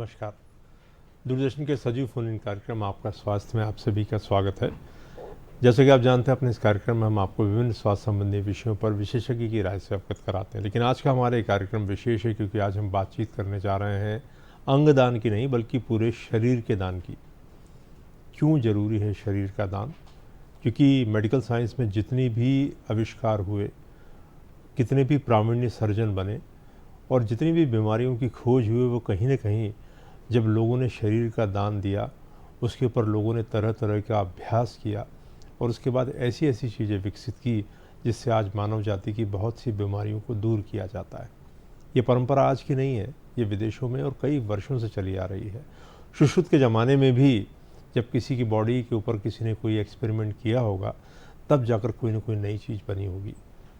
नमस्कार। दूरदर्शन के सजीव फोन इन कार्यक्रम आपका स्वास्थ्य में आप सभी का स्वागत है। जैसे कि आप जानते हैं, अपने इस कार्यक्रम में हम आपको विभिन्न स्वास्थ्य संबंधी विषयों पर विशेषज्ञ की राय से अवगत कराते हैं। लेकिन आज का हमारा ये कार्यक्रम विशेष है क्योंकि आज हम बातचीत करने जा रहे हैं अंग दान की नहीं बल्कि पूरे शरीर के दान की। क्यों ज़रूरी है शरीर का दान? क्योंकि मेडिकल साइंस में जितनी भी आविष्कार हुए, कितने भी प्रावीण्य सर्जन बने और जितनी भी बीमारियों की खोज हुई, वो कहीं ना कहीं जब लोगों ने शरीर का दान दिया, उसके ऊपर लोगों ने तरह तरह का अभ्यास किया और उसके बाद ऐसी ऐसी चीज़ें विकसित की जिससे आज मानव जाति की बहुत सी बीमारियों को दूर किया जाता है। ये परंपरा आज की नहीं है, ये विदेशों में और कई वर्षों से चली आ रही है। सुश्रुत के ज़माने में भी जब किसी की बॉडी के ऊपर किसी ने कोई एक्सपेरिमेंट किया होगा, तब जाकर कोई ना कोई नई चीज़ बनी होगी।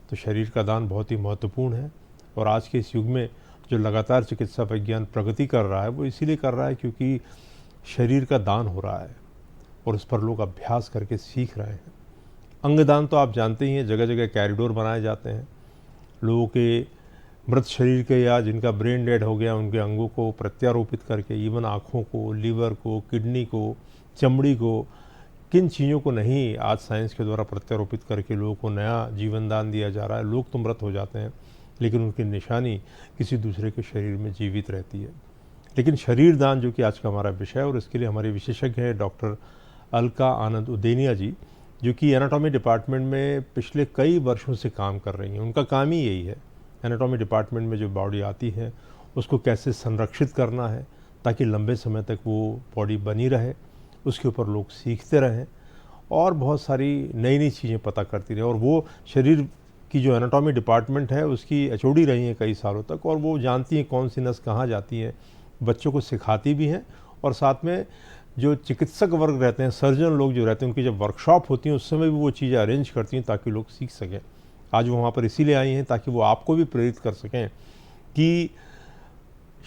तो शरीर का दान बहुत ही महत्वपूर्ण है और आज के इस युग में जो लगातार चिकित्सा विज्ञान प्रगति कर रहा है, वो इसीलिए कर रहा है क्योंकि शरीर का दान हो रहा है और उस पर लोग अभ्यास करके सीख रहे हैं। अंगदान तो आप जानते ही हैं, जगह जगह कॉरिडोर बनाए जाते हैं। लोगों के मृत शरीर के या जिनका ब्रेन डेड हो गया, उनके अंगों को प्रत्यारोपित करके, इवन आँखों को, लीवर को, किडनी को, चमड़ी को, किन चीज़ों को नहीं आज साइंस के द्वारा प्रत्यारोपित करके लोगों को नया जीवन दान दिया जा रहा है। लोग तो मृत हो जाते हैं लेकिन उनकी निशानी किसी दूसरे के शरीर में जीवित रहती है। लेकिन शरीर दान जो कि आज का हमारा विषय है, और इसके लिए हमारे विशेषज्ञ हैं डॉक्टर अलका आनंद उदेनिया जी, जो कि एनाटॉमी डिपार्टमेंट में पिछले कई वर्षों से काम कर रही हैं। उनका काम ही यही है, एनाटॉमी डिपार्टमेंट में जो बॉडी आती है उसको कैसे संरक्षित करना है ताकि लंबे समय तक वो बॉडी बनी रहे, उसके ऊपर लोग सीखते रहें और बहुत सारी नई नई चीज़ें पता करती रहें। और वो शरीर की जो एनाटॉमी डिपार्टमेंट है उसकी एचओडी रही हैं कई सालों तक, और वो जानती हैं कौन सी नस कहाँ जाती है, बच्चों को सिखाती भी हैं। और साथ में जो चिकित्सक वर्ग रहते हैं, सर्जन लोग जो रहते हैं, उनकी जब वर्कशॉप होती हैं उस समय भी वो चीज़ें अरेंज करती हैं ताकि लोग सीख सकें। आज वो वहाँ पर इसीलिए आई हैं ताकि वो आपको भी प्रेरित कर सकें कि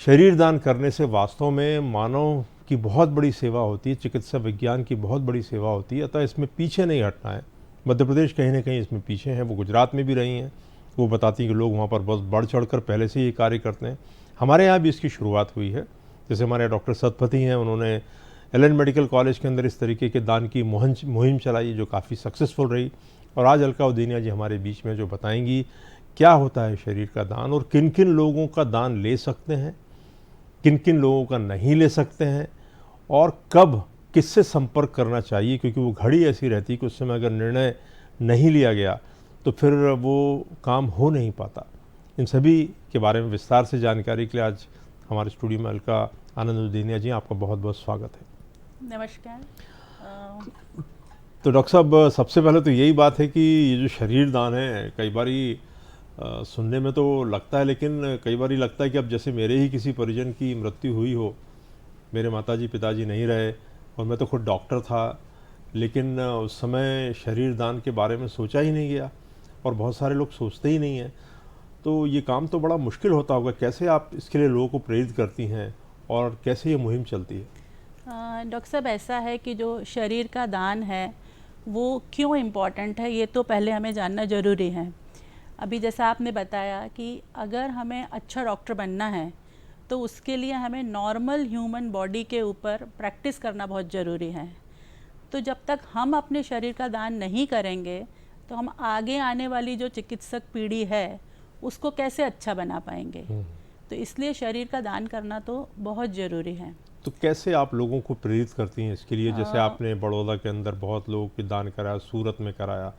शरीर दान करने से वास्तव में मानव की बहुत बड़ी सेवा होती है, चिकित्सा विज्ञान की बहुत बड़ी सेवा होती है। अतः इसमें पीछे नहीं हटना है। मध्य प्रदेश कहीं ना कहीं इसमें पीछे हैं, वो गुजरात में भी रही हैं। वो बताती हैं कि लोग वहाँ पर बहुत बढ़ चढ़कर पहले से ये कार्य करते हैं। हमारे यहाँ भी इसकी शुरुआत हुई है। जैसे हमारे डॉक्टर सतपति हैं, उन्होंने एलन मेडिकल कॉलेज के अंदर इस तरीके के दान की मुहिम चलाई जो काफ़ी सक्सेसफुल रही। और आज अलका उदेनिया जी हमारे बीच में जो बताएंगी क्या होता है शरीर का दान और किन किन लोगों का दान ले सकते हैं, किन किन लोगों का नहीं ले सकते हैं, और कब किससे संपर्क करना चाहिए, क्योंकि वो घड़ी ऐसी रहती है कि उस समय अगर निर्णय नहीं लिया गया तो फिर वो काम हो नहीं पाता। इन सभी के बारे में विस्तार से जानकारी के लिए आज हमारे स्टूडियो में अलका आनंद उदेनिया जी, आपका बहुत बहुत स्वागत है। नमस्कार। तो डॉक्टर साहब, सबसे पहले तो यही बात है कि ये जो शरीर दान है, कई बारी सुनने में तो लगता है, लेकिन कई बारी लगता है कि अब जैसे मेरे ही किसी परिजन की मृत्यु हुई हो, मेरे माताजी पिताजी नहीं रहे और मैं तो खुद डॉक्टर था, लेकिन उस समय शरीर दान के बारे में सोचा ही नहीं गया और बहुत सारे लोग सोचते ही नहीं हैं। तो ये काम तो बड़ा मुश्किल होता होगा। कैसे आप इसके लिए लोगों को प्रेरित करती हैं और कैसे ये मुहिम चलती है? डॉक्टर साहब, ऐसा है कि जो शरीर का दान है वो क्यों इम्पॉर्टेंट है, ये तो पहले हमें जानना ज़रूरी है। अभी जैसा आपने बताया कि अगर हमें अच्छा डॉक्टर बनना है तो उसके लिए हमें नॉर्मल ह्यूमन बॉडी के ऊपर प्रैक्टिस करना बहुत ज़रूरी है। तो जब तक हम अपने शरीर का दान नहीं करेंगे तो हम आगे आने वाली जो चिकित्सक पीढ़ी है उसको कैसे अच्छा बना पाएंगे। तो इसलिए शरीर का दान करना तो बहुत ज़रूरी है। तो कैसे आप लोगों को प्रेरित करती हैं इसके लिए? जैसे आपने बड़ौदा के अंदर बहुत लोगों की दान कराया, सूरत में कराया,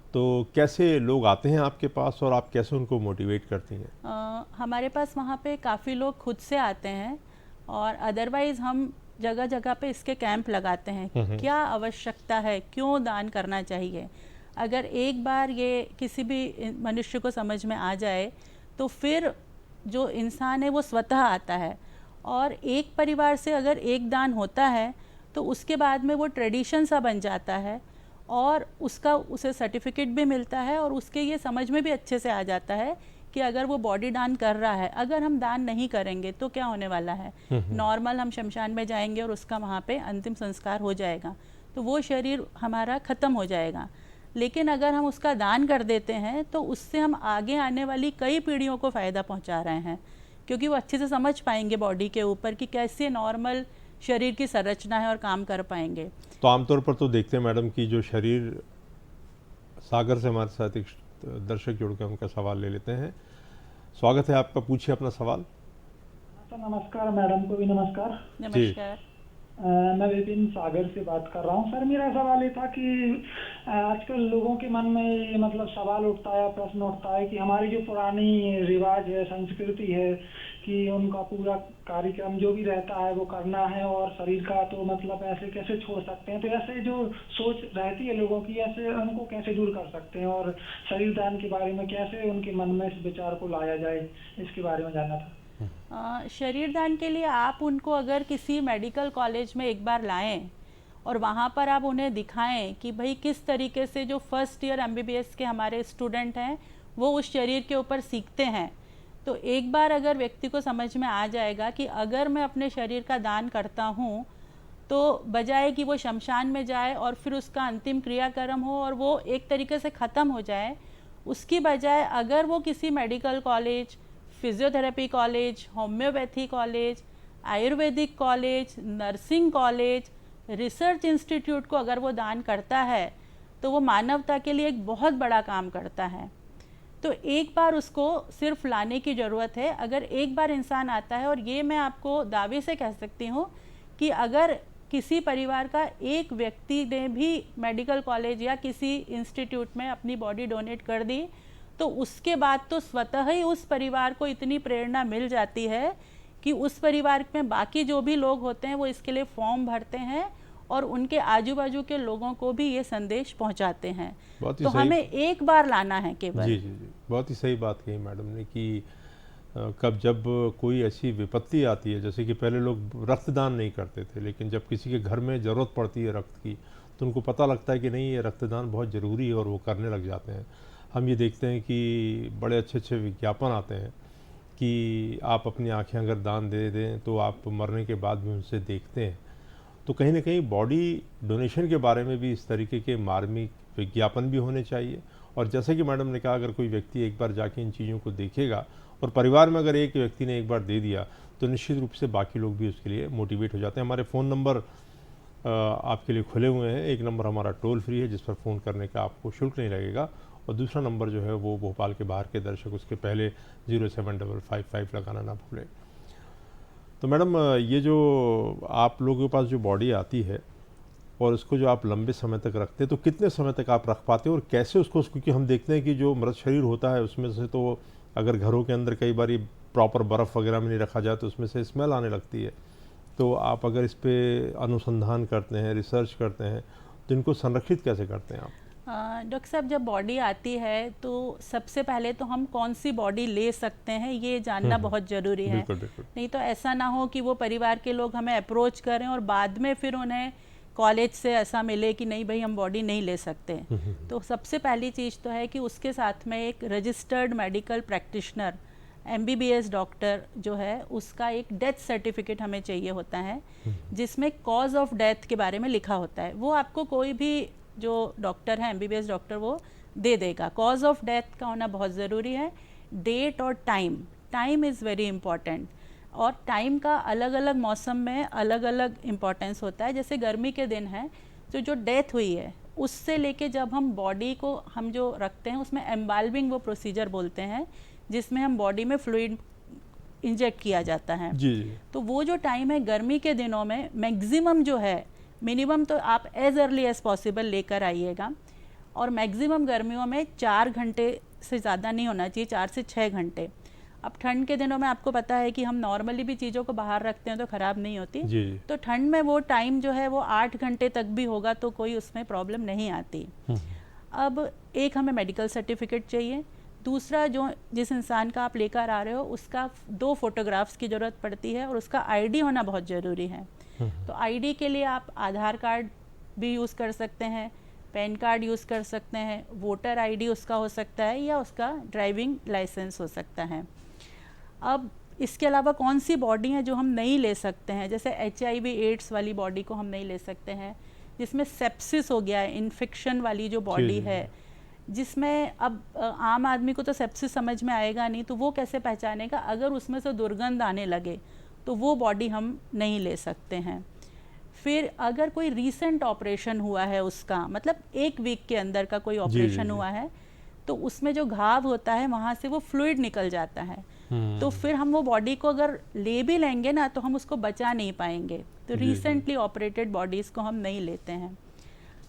तो कैसे लोग आते हैं आपके पास और आप कैसे उनको मोटिवेट करती हैं? हमारे पास वहाँ पे काफ़ी लोग खुद से आते हैं और अदरवाइज़ हम जगह जगह पे इसके कैंप लगाते हैं। क्या आवश्यकता है, क्यों दान करना चाहिए। अगर एक बार ये किसी भी मनुष्य को समझ में आ जाए तो फिर जो इंसान है वो स्वतः आता है। और एक परिवार से अगर एक दान होता है तो उसके बाद में वो ट्रेडिशन सा बन जाता है और उसे सर्टिफिकेट भी मिलता है और उसके ये समझ में भी अच्छे से आ जाता है कि अगर वो बॉडी दान कर रहा है, अगर हम दान नहीं करेंगे तो क्या होने वाला है। नॉर्मल हम शमशान में जाएंगे और उसका वहाँ पे अंतिम संस्कार हो जाएगा, तो वो शरीर हमारा ख़त्म हो जाएगा। लेकिन अगर हम उसका दान कर देते हैं तो उससे हम आगे आने वाली कई पीढ़ियों को फ़ायदा पहुँचा रहे हैं, क्योंकि वो अच्छे से समझ पाएंगे बॉडी के ऊपर कि कैसे नॉर्मल शरीर की संरचना है और काम कर पाएंगे। तो आमतौर पर तो देखते हैं मैडम कि जो शरीर सागर से हमारे साथ एक दर्शक जुड़ के उनका सवाल ले लेते हैं। स्वागत है आपका, पूछिए अपना सवाल। सर नमस्कार, मैडम को भी नमस्कार। नमस्कार। मैं विपिन सागर से बात कर रहा हूँ। सर मेरा सवाल ये था कि आजकल लोगों के मन में ये मतलब सवाल उठता है, प्रश्न उठता है कि हमारी जो पुरानी रिवाज है, संस्कृति है कि उनका पूरा कार्यक्रम जो भी रहता है वो करना है और शरीर का तो मतलब ऐसे कैसे छोड़ सकते हैं। तो ऐसे जो सोच रहती है लोगों की, ऐसे उनको कैसे दूर कर सकते हैं और शरीर दान के बारे में कैसे उनके मन में इस विचार को लाया जाए, इसके बारे में जानना था। शरीर दान के लिए आप उनको अगर किसी मेडिकल कॉलेज में एक बार लाएं और वहाँ पर आप उन्हें दिखाएं कि भाई किस तरीके से जो फर्स्ट ईयर MBBS के हमारे स्टूडेंट हैं वो उस शरीर के ऊपर सीखते हैं, तो एक बार अगर व्यक्ति को समझ में आ जाएगा कि अगर मैं अपने शरीर का दान करता हूँ तो बजाय कि वो शमशान में जाए और फिर उसका अंतिम क्रियाक्रम हो और वो एक तरीके से ख़त्म हो जाए, उसकी बजाय अगर वो किसी medical college, physiotherapy college, homeopathy college, Ayurvedic college, nursing college, research institute को अगर वो दान करता है तो वो मानवता के लिए एक बहुत बड़ा काम करता है। तो एक बार उसको सिर्फ लाने की ज़रूरत है। अगर एक बार इंसान आता है, और ये मैं आपको दावे से कह सकती हूँ कि अगर किसी परिवार का एक व्यक्ति ने भी मेडिकल कॉलेज या किसी इंस्टीट्यूट में अपनी बॉडी डोनेट कर दी तो उसके बाद तो स्वतः ही उस परिवार को इतनी प्रेरणा मिल जाती है कि उस परिवार में बाकी जो भी लोग होते हैं वो इसके लिए फॉर्म भरते हैं और उनके आजू बाजू के लोगों को भी ये संदेश पहुंचाते हैं। तो हमें एक बार लाना है केवल। जी जी जी, बहुत ही सही बात कही मैडम ने कि जब कोई ऐसी विपत्ति आती है, जैसे कि पहले लोग रक्तदान नहीं करते थे, लेकिन जब किसी के घर में ज़रूरत पड़ती है रक्त की तो उनको पता लगता है कि नहीं ये रक्तदान बहुत ज़रूरी है और वो करने लग जाते हैं। हम ये देखते हैं कि बड़े अच्छे अच्छे विज्ञापन आते हैं कि आप अपनी आँखें अगर दान दे दें तो आप मरने के बाद भी उनसे देखते हैं। तो कहीं ना कहीं बॉडी डोनेशन के बारे में भी इस तरीके के मार्मिक विज्ञापन भी होने चाहिए। और जैसे कि मैडम ने कहा, अगर कोई व्यक्ति एक बार जाके इन चीज़ों को देखेगा और परिवार में अगर एक व्यक्ति ने एक बार दे दिया तो निश्चित रूप से बाकी लोग भी उसके लिए मोटिवेट हो जाते हैं। हमारे फ़ोन नंबर आपके लिए खुले हुए हैं। एक नंबर हमारा टोल फ्री है जिस पर फ़ोन करने का आपको शुल्क नहीं लगेगा, और दूसरा नंबर जो है वो भोपाल के बाहर के दर्शक उसके पहले 07555 लगाना ना भूलें। तो मैडम ये जो आप लोगों के पास जो बॉडी आती है और उसको जो आप लंबे समय तक रखते हैं तो कितने समय तक आप रख पाते हैं और कैसे उसको, क्योंकि हम देखते हैं कि जो मृत शरीर होता है उसमें से तो अगर घरों के अंदर कई बार प्रॉपर बर्फ़ वगैरह में नहीं रखा जाए तो उसमें से स्मेल आने लगती है। तो आप अगर इस पर अनुसंधान करते हैं, रिसर्च करते हैं, तो इनको संरक्षित कैसे करते हैं आप? डॉक्टर साहब, जब बॉडी आती है तो सबसे पहले तो हम कौन सी बॉडी ले सकते हैं ये जानना बहुत ज़रूरी है। नहीं तो ऐसा ना हो कि वो परिवार के लोग हमें अप्रोच करें और बाद में फिर उन्हें कॉलेज से ऐसा मिले कि नहीं भाई हम बॉडी नहीं ले सकते। तो सबसे पहली चीज़ तो है कि उसके साथ में एक registered medical practitioner MBBS doctor जो है उसका एक डेथ सर्टिफिकेट हमें चाहिए होता है जिसमें कॉज ऑफ डेथ के बारे में लिखा होता है। वो आपको कोई भी जो डॉक्टर है MBBS डॉक्टर वो दे देगा। कॉज ऑफ डेथ का होना बहुत ज़रूरी है। डेट और टाइम इज़ वेरी इम्पॉर्टेंट, और टाइम का अलग अलग मौसम में अलग अलग इम्पोर्टेंस होता है। जैसे गर्मी के दिन है तो जो डेथ हुई है उससे लेके जब हम बॉडी को हम जो रखते हैं उसमें एम्बाल्मिंग वो प्रोसीजर बोलते हैं जिसमें हम बॉडी में फ्लूइड इंजेक्ट किया जाता है जी। तो वो जो टाइम है गर्मी के दिनों में मैक्सिमम जो है, मिनिमम तो आप एज अर्ली एज पॉसिबल लेकर आइएगा, और मैक्सिमम गर्मियों में 4 घंटे से ज़्यादा नहीं होना चाहिए, 4 से 6 घंटे। अब ठंड के दिनों में आपको पता है कि हम नॉर्मली भी चीज़ों को बाहर रखते हैं तो ख़राब नहीं होती जी। तो ठंड में वो टाइम जो है वो 8 घंटे तक भी होगा तो कोई उसमें प्रॉब्लम नहीं आती। अब एक हमें मेडिकल सर्टिफिकेट चाहिए, दूसरा जो जिस इंसान का आप लेकर आ रहे हो उसका 2 फोटोग्राफ्स की ज़रूरत पड़ती है और उसका ID होना बहुत ज़रूरी है। तो ID के लिए आप आधार कार्ड भी यूज़ कर सकते हैं, पैन कार्ड यूज़ कर सकते हैं, वोटर ID उसका हो सकता है या उसका ड्राइविंग लाइसेंस हो सकता है। अब इसके अलावा कौन सी बॉडी हैं जो हम नहीं ले सकते हैं, जैसे HIV एड्स वाली बॉडी को हम नहीं ले सकते हैं, जिसमें सेप्सिस हो गया है, इन्फेक्शन वाली जो बॉडी है, जिसमें अब आम आदमी को तो सेप्सिस समझ में आएगा नहीं, तो वो कैसे पहचानेगा? अगर उसमें से दुर्गंध आने लगे तो वो बॉडी हम नहीं ले सकते हैं। फिर अगर कोई रीसेंट ऑपरेशन हुआ है उसका, मतलब 1 वीक के अंदर का कोई ऑपरेशन हुआ है, तो उसमें जो घाव होता है वहाँ से वो फ्लूइड निकल जाता है, तो फिर हम वो बॉडी को अगर ले भी लेंगे ना तो हम उसको बचा नहीं पाएंगे। तो रिसेंटली ऑपरेटेड बॉडीज़ को हम नहीं लेते हैं।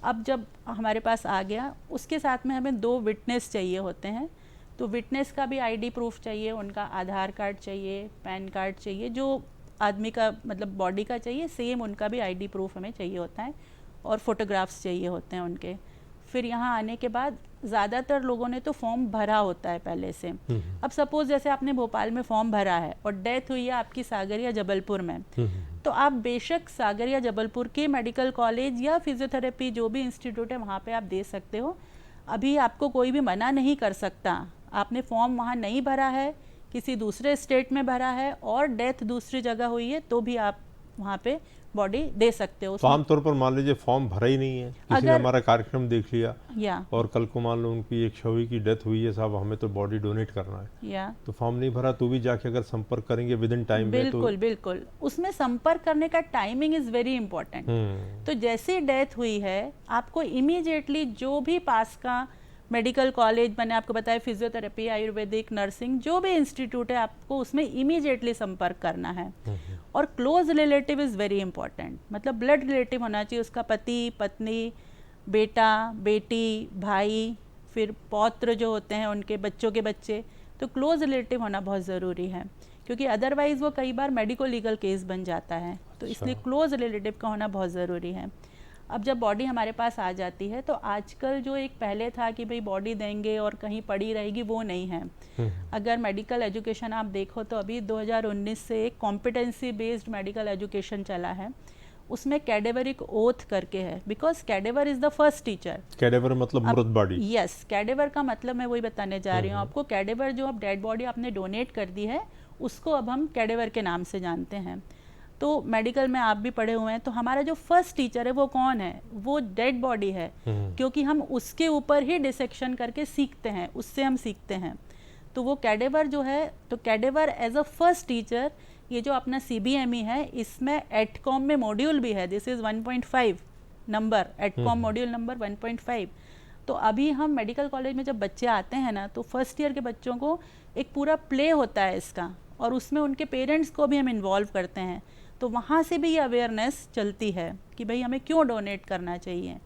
अब जब हमारे पास आ गया, उसके साथ में हमें 2 विटनेस चाहिए होते हैं। तो विटनेस का भी आईडी प्रूफ चाहिए, उनका आधार कार्ड चाहिए, पैन कार्ड चाहिए, जो आदमी का मतलब बॉडी का चाहिए सेम उनका भी आईडी प्रूफ हमें चाहिए होता है, और फोटोग्राफ्स चाहिए होते हैं उनके। फिर यहाँ आने के बाद ज़्यादातर लोगों ने तो फॉर्म भरा होता है पहले से। अब सपोज़ जैसे आपने भोपाल में फॉर्म भरा है और डेथ हुई है आपकी सागर या जबलपुर में, तो आप बेशक सागर या जबलपुर के मेडिकल कॉलेज या फिजियोथेरेपी जो भी इंस्टीट्यूट है वहाँ पे आप दे सकते हो। अभी आपको कोई भी मना नहीं कर सकता। आपने फॉर्म वहाँ नहीं भरा है, किसी दूसरे स्टेट में भरा है और डेथ दूसरी जगह हुई है, तो भी आप वहाँ पे बॉडी दे सकते हो। तो आमतौर पर मान लीजिए फॉर्म भरा ही नहीं है, किसी ने हमारा कार्यक्रम देख लिया और कल को मान लो उनकी एक छवि की डेथ हुई है, साहब हमें तो बॉडी डोनेट करना है, तो फॉर्म नहीं भरा तो भी जाके अगर संपर्क करेंगे विद इन टाइम में, तो बिल्कुल उसमें संपर्क करने का टाइमिंग इज वेरी इंपॉर्टेंट। तो जैसे डेथ हुई है आपको इमीडिएटली जो भी पास का मेडिकल कॉलेज, मैंने आपको बताया फिजियोथेरेपी, आयुर्वेदिक, नर्सिंग, जो भी इंस्टीट्यूट है आपको उसमें इमीडिएटली संपर्क करना है। और close relative is very important, मतलब ब्लड रिलेटिव होना चाहिए, उसका पति, पत्नी, बेटा, बेटी, भाई, फिर पौत्र जो होते हैं उनके बच्चों के बच्चे, तो क्लोज रिलेटिव होना बहुत ज़रूरी है, क्योंकि अदरवाइज़ वो कई बार मेडिको लीगल केस बन जाता है। तो इसलिए क्लोज रिलेटिव का होना बहुत ज़रूरी है। अब जब बॉडी हमारे पास आ जाती है तो आजकल जो एक पहले था कि भाई बॉडी देंगे और कहीं पड़ी रहेगी, वो नहीं है। अगर मेडिकल एजुकेशन आप देखो तो अभी 2019 से एक कॉम्पिटेंसी बेस्ड मेडिकल एजुकेशन चला है, उसमें कैडेवरिक ओथ करके है, because cadaver is the first teacher. Cadaver मतलब मृत बॉडी? यस, कैडेवर का मतलब मैं वही बताने जा रही हूँ आपको। कैडेवर जो अब डेड बॉडी आपने डोनेट कर दी है उसको अब हम कैडेवर के नाम से जानते हैं। तो मेडिकल में आप भी पढ़े हुए हैं, तो हमारा जो फर्स्ट टीचर है वो कौन है? वो डेड बॉडी है, क्योंकि हम उसके ऊपर ही डिसेक्शन करके सीखते हैं, उससे हम सीखते हैं। तो वो कैडेवर जो है, तो cadaver as a first teacher, ये जो अपना CBME है इसमें एटकॉम में मॉड्यूल भी है, दिस इज़ 1.5 नंबर, एटकॉम मॉड्यूल नंबर 1.5। तो अभी हम मेडिकल कॉलेज में जब बच्चे आते हैं ना, तो फर्स्ट ईयर के बच्चों को एक पूरा प्ले होता है इसका, और उसमें उनके पेरेंट्स को भी हम इन्वॉल्व करते हैं। तो वहाँ से भी ये अवेयरनेस चलती है कि भाई हमें क्यों डोनेट करना चाहिए।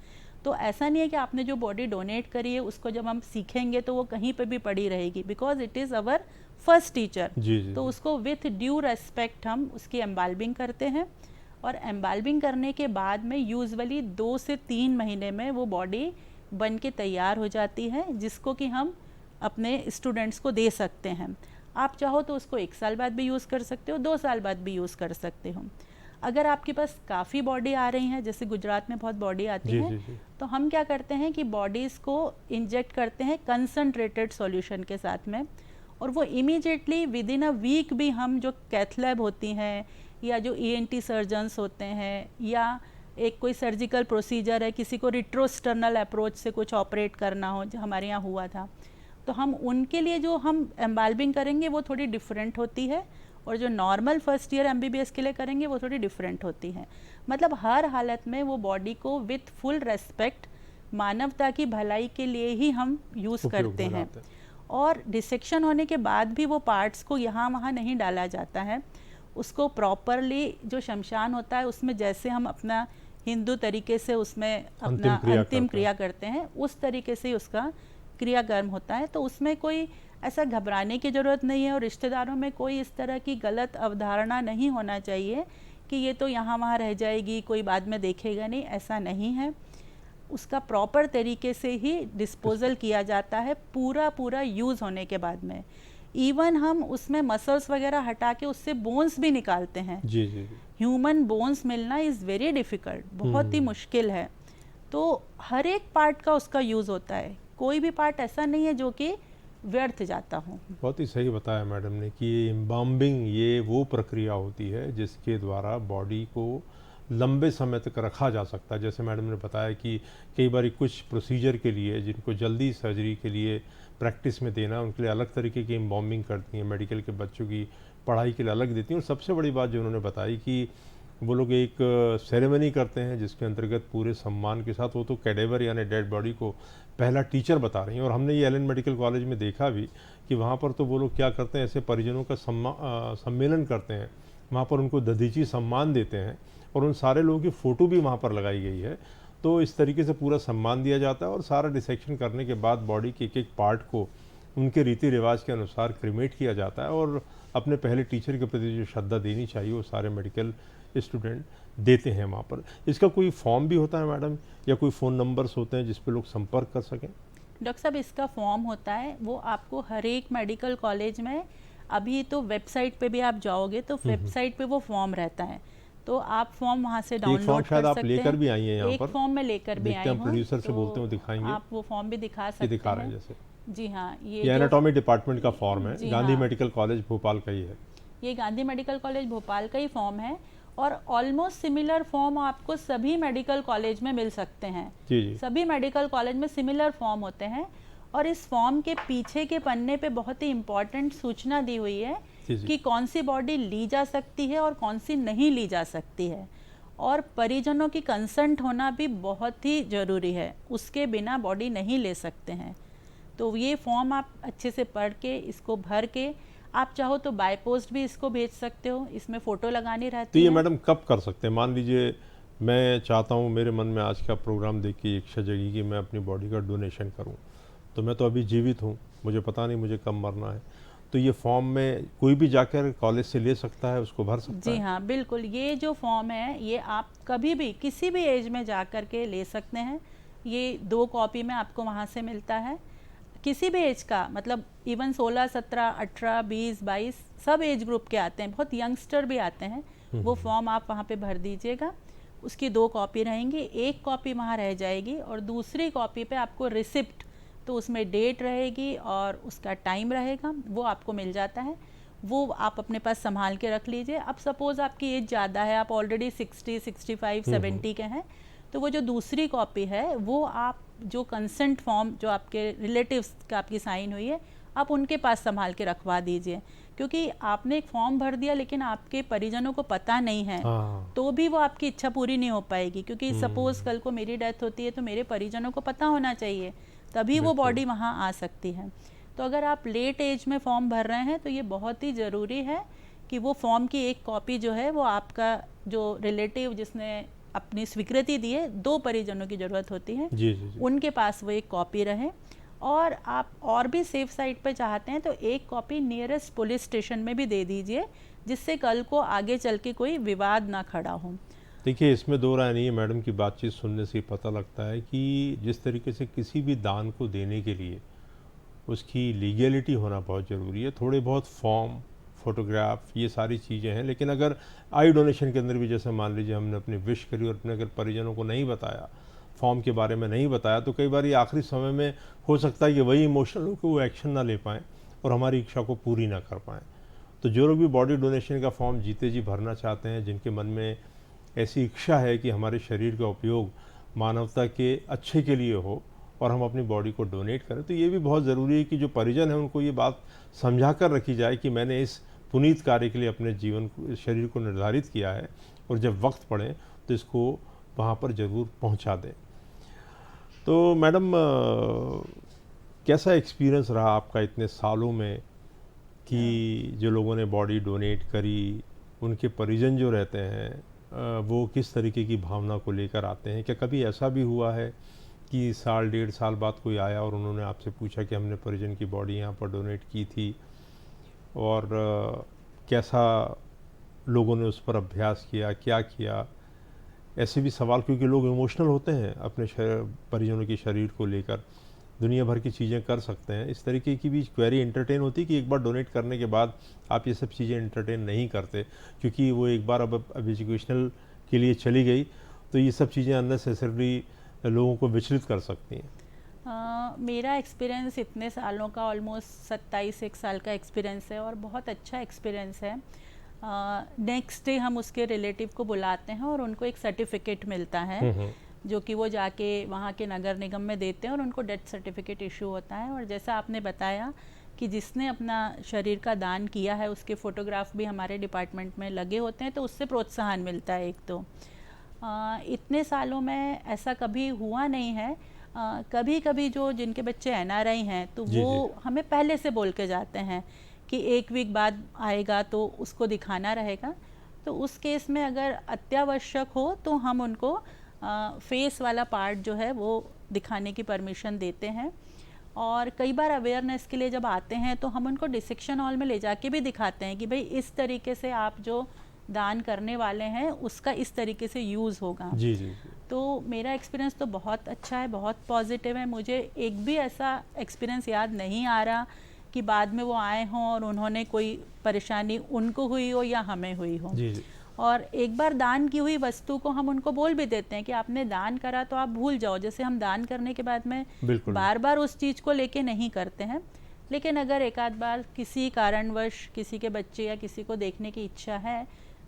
तो ऐसा नहीं है कि आपने जो बॉडी डोनेट करी है उसको जब हम सीखेंगे तो वो कहीं पे भी पड़ी रहेगी, because it is our first teacher. तो उसको विथ ड्यू रेस्पेक्ट हम उसकी एम्बाल्बिंग करते हैं, और एम्बाल्बिंग करने के बाद में यूजुअली 2 से 3 महीने में वो बॉडी बन के तैयार हो जाती है, जिसको कि हम अपने स्टूडेंट्स को दे सकते हैं। आप चाहो तो उसको 1 साल बाद भी यूज़ कर सकते हो, 2 साल बाद भी यूज़ कर सकते हो। अगर आपके पास काफ़ी बॉडी आ रही हैं, जैसे गुजरात में बहुत बॉडी आती है, तो हम क्या करते हैं कि बॉडीज़ को इंजेक्ट करते हैं कंसनट्रेटेड सॉल्यूशन के साथ में, और वो immediately within a week भी हम जो कैथ लैब होती हैं या जो ENT सर्जन्स होते हैं, या एक कोई सर्जिकल प्रोसीजर है, किसी को रिट्रोस्टर्नल अप्रोच से कुछ ऑपरेट करना हो, जो हमारे यहाँ हुआ था, तो हम उनके लिए जो हम एम्बाल्बिंग करेंगे वो थोड़ी डिफरेंट होती है, और जो नॉर्मल फर्स्ट ईयर MBBS के लिए करेंगे वो थोड़ी डिफरेंट होती है। मतलब हर हालत में वो बॉडी को विथ फुल रेस्पेक्ट, मानवता की भलाई के लिए ही हम यूज़ करते हैं। और डिसेक्शन होने के बाद भी वो पार्ट्स को यहाँ वहाँ नहीं डाला जाता है, उसको प्रॉपरली जो शमशान होता है उसमें जैसे हम अपना हिंदू तरीके से उसमें अपना अंतिम क्रिया करते हैं, उस तरीके से उसका क्रियाकर्म होता है। तो उसमें कोई ऐसा घबराने की ज़रूरत नहीं है, और रिश्तेदारों में कोई इस तरह की गलत अवधारणा नहीं होना चाहिए कि ये तो यहाँ वहाँ रह जाएगी, कोई बाद में देखेगा नहीं, ऐसा नहीं है। उसका प्रॉपर तरीके से ही डिस्पोजल किया जाता है पूरा यूज़ होने के बाद में। इवन हम उसमें मसल्स वगैरह हटा के उससे बोन्स भी निकालते हैं। ह्यूमन बोन्स मिलना इज़ वेरी डिफ़िकल्ट, बहुत ही मुश्किल है। तो हर एक पार्ट का उसका यूज़ होता है, कोई भी पार्ट ऐसा नहीं है जो कि व्यर्थ जाता हो। बहुत ही सही बताया मैडम ने कि एम्बाल्मिंग ये वो प्रक्रिया होती है जिसके द्वारा बॉडी को लंबे समय तक रखा जा सकता है। जैसे मैडम ने बताया कि कई बार कुछ प्रोसीजर के लिए जिनको जल्दी सर्जरी के लिए प्रैक्टिस में देना, उनके लिए अलग तरीके की एम्बॉम्बिंग करती हैं, मेडिकल के बच्चों की पढ़ाई के लिए अलग देती हैं। और सबसे बड़ी बात जो उन्होंने बताई कि वो लोग एक सेरेमनी करते हैं जिसके अंतर्गत पूरे सम्मान के साथ, वो तो कैडेवर यानी डेड बॉडी को पहला टीचर बता रही हैं। और हमने ये एलन मेडिकल कॉलेज में देखा भी कि वहाँ पर तो वो लोग क्या करते हैं, ऐसे परिजनों का सम्मेलन करते हैं, वहाँ पर उनको दधीची सम्मान देते हैं और उन सारे लोगों की फ़ोटो भी वहाँ पर लगाई गई है। तो इस तरीके से पूरा सम्मान दिया जाता है और सारा डिसेक्शन करने के बाद बॉडी के एक पार्ट को उनके रीति रिवाज के अनुसार क्रिमेट किया जाता है। और अपने पहले टीचर के प्रति जो श्रद्धा देनी चाहिए वो सारे मेडिकल स्टूडेंट देते हैं वहाँ पर। इसका कोई फॉर्म भी होता है मैडम, या कोई फ़ोन नंबर्स होते हैं जिस पे लोग संपर्क कर सकें? डॉक्टर साहब, इसका फॉर्म होता है, वो आपको हर एक मेडिकल कॉलेज में, अभी तो वेबसाइट पे भी आप जाओगे तो वेबसाइट पे वो फॉर्म रहता है, तो आप फॉर्म वहाँ से डाउनलोड कर सकते हैं। आप लेकर भी आई हैं यहाँ पर? एक फॉर्म में लेकर भी आई हूँ। प्रोड्यूसर से बोलते हैं, दिखाएंगे। आप वो फॉर्म भी दिखा सकते हैं। दिखा रहे हैं जैसे। जी हाँ, ये एनाटॉमी डिपार्टमेंट का फॉर्म है, गांधी हाँ, मेडिकल कॉलेज भोपाल का ही है। ये गांधी मेडिकल कॉलेज भोपाल का ही फॉर्म है और ऑलमोस्ट सिमिलर फॉर्म आपको सभी मेडिकल कॉलेज में मिल सकते हैं। जी। सभी मेडिकल कॉलेज में सिमिलर फॉर्म होते हैं और इस फॉर्म के पीछे के पन्ने पे बहुत ही इम्पोर्टेंट सूचना दी हुई है कि कौन सी बॉडी ली जा सकती है और कौन सी नहीं ली जा सकती है, और परिजनों की कंसेंट होना भी बहुत ही ज़रूरी है, उसके बिना बॉडी नहीं ले सकते हैं। तो ये फॉर्म आप अच्छे से पढ़ के, इसको भर के, आप चाहो तो बाय पोस्ट भी इसको भेज सकते हो, इसमें फ़ोटो लगानी रहती है। तो ये मैडम कब कर सकते हैं? मान लीजिए मैं चाहता हूँ, मेरे मन में आज का प्रोग्राम देख के इच्छा जगी कि मैं अपनी बॉडी का डोनेशन करूँ, तो मैं तो अभी जीवित हूँ, मुझे पता नहीं मुझे कब मरना है, तो ये फॉर्म में कोई भी जाकर कॉलेज से ले सकता है, उसको भर सकता है? जी हाँ, बिल्कुल। ये जो फॉर्म है ये आप कभी भी किसी भी एज में जा कर के ले सकते हैं। ये 2 कॉपी में आपको वहाँ से मिलता है, किसी भी एज का, मतलब इवन 16, 17, 18, 20, 22 सब एज ग्रुप के आते हैं, बहुत यंगस्टर भी आते हैं। वो फॉर्म आप वहाँ पे भर दीजिएगा, उसकी 2 कॉपी रहेंगी, एक कॉपी वहाँ रह जाएगी और दूसरी कॉपी पे आपको रिसिप्ट, तो उसमें डेट रहेगी और उसका टाइम रहेगा, वो आपको मिल जाता है। वो आप अपने पास संभाल के रख लीजिए। अब सपोज़ आपकी एज ज़्यादा है, आप ऑलरेडी 60, 65, 70 के हैं, तो वो जो दूसरी कॉपी है वो आप जो कंसेंट फॉर्म जो आपके रिलेटिव्स का आपकी साइन हुई है, आप उनके पास संभाल के रखवा दीजिए, क्योंकि आपने एक फॉर्म भर दिया लेकिन आपके परिजनों को पता नहीं है, तो भी वो आपकी इच्छा पूरी नहीं हो पाएगी। क्योंकि सपोज़ कल को मेरी डेथ होती है तो मेरे परिजनों को पता होना चाहिए, तभी वो बॉडी वहाँ आ सकती है। तो अगर आप लेट एज में फॉर्म भर रहे हैं तो ये बहुत ही ज़रूरी है कि वो फॉर्म की एक कॉपी जो है वो आपका जो रिलेटिव जिसने अपनी स्वीकृति दी है, 2 परिजनों की ज़रूरत होती है, जी। उनके पास वो एक कॉपी रहे। और आप और भी सेफ साइड पे चाहते हैं तो एक कॉपी नियरेस्ट पुलिस स्टेशन में भी दे दीजिए, जिससे कल को आगे चल के कोई विवाद ना खड़ा हो। देखिए, इसमें 2 राय नहीं है। मैडम की बातचीत सुनने से पता लगता है कि जिस तरीके से किसी भी दान को देने के लिए उसकी लीगैलिटी होना बहुत ज़रूरी है। थोड़े बहुत फॉर्म, फोटोग्राफ, ये सारी चीज़ें हैं, लेकिन अगर आई डोनेशन के अंदर भी जैसे मान लीजिए हमने अपनी विश करी और अपने अगर परिजनों को नहीं बताया, फॉर्म के बारे में नहीं बताया, तो कई बार ये आखिरी समय में हो सकता है कि वही इमोशनल हो कि वो एक्शन ना ले पाएँ और हमारी इच्छा को पूरी ना कर पाएँ। तो जो लोग भी बॉडी डोनेशन का फॉर्म जीते जी भरना चाहते हैं, जिनके मन में ऐसी इच्छा है कि हमारे शरीर का उपयोग मानवता के अच्छे के लिए हो और हम अपनी बॉडी को डोनेट करें, तो ये भी बहुत ज़रूरी है कि जो परिजन हैं उनको ये बात समझा कर रखी जाए कि मैंने इस पुनीत कार्य के लिए अपने जीवन शरीर को निर्धारित किया है और जब वक्त पड़े तो इसको वहाँ पर ज़रूर पहुँचा दें। तो मैडम, कैसा एक्सपीरियंस रहा आपका इतने सालों में कि जो लोगों ने बॉडी डोनेट करी, उनके परिजन जो रहते हैं वो किस तरीके की भावना को लेकर आते हैं? क्या कभी ऐसा भी हुआ है कि साल 1.5 साल बाद कोई आया और उन्होंने आपसे पूछा कि हमने परिजन की बॉडी यहाँ पर डोनेट की थी, और कैसा लोगों ने उस पर अभ्यास किया, क्या किया? ऐसे भी सवाल, क्योंकि लोग इमोशनल होते हैं अपने परिजनों के शरीर को लेकर, दुनिया भर की चीज़ें कर सकते हैं। इस तरीके की भी क्वेरी एंटरटेन होती है कि एक बार डोनेट करने के बाद आप ये सब चीज़ें एंटरटेन नहीं करते, क्योंकि वो एक बार अब एजुकेशनल के लिए चली गई, तो ये सब चीज़ें अननेसेसरली लोगों को विचलित कर सकती हैं। मेरा एक्सपीरियंस इतने सालों का, ऑलमोस्ट 27 एक साल का एक्सपीरियंस है और बहुत अच्छा एक्सपीरियंस है। नेक्स्ट डे हम उसके रिलेटिव को बुलाते हैं और उनको एक सर्टिफिकेट मिलता है जो कि वो जाके वहाँ के नगर निगम में देते हैं और उनको डेथ सर्टिफिकेट इशू होता है। और जैसा आपने बताया कि जिसने अपना शरीर का दान किया है उसके फ़ोटोग्राफ भी हमारे डिपार्टमेंट में लगे होते हैं, तो उससे प्रोत्साहन मिलता है। एक तो इतने सालों में ऐसा कभी हुआ नहीं है। कभी कभी जो जिनके बच्चे NRI हैं तो जी, वो जी। हमें पहले से बोल के जाते हैं कि 1 वीक बाद आएगा तो उसको दिखाना रहेगा। तो उस केस में अगर अत्यावश्यक हो तो हम उनको फेस वाला पार्ट जो है वो दिखाने की परमिशन देते हैं। और कई बार अवेयरनेस के लिए जब आते हैं तो हम उनको डिसेक्शन हॉल में ले जाके भी दिखाते हैं कि भाई इस तरीके से आप जो दान करने वाले हैं उसका इस तरीके से यूज़ होगा। जी, जी, जी। तो मेरा एक्सपीरियंस तो बहुत अच्छा है, बहुत पॉजिटिव है। मुझे एक भी ऐसा एक्सपीरियंस याद नहीं आ रहा कि बाद में वो आए हों और उन्होंने कोई परेशानी उनको हुई हो या हमें हुई हो। जी, जी। और एक बार दान की हुई वस्तु को हम उनको बोल भी देते हैं कि आपने दान करा तो आप भूल जाओ। जैसे हम दान करने के बाद में बिल्कुल। बार बार उस चीज़ को लेके नहीं करते हैं, लेकिन अगर एक आध बार किसी कारणवश किसी के बच्चे या किसी को देखने की इच्छा है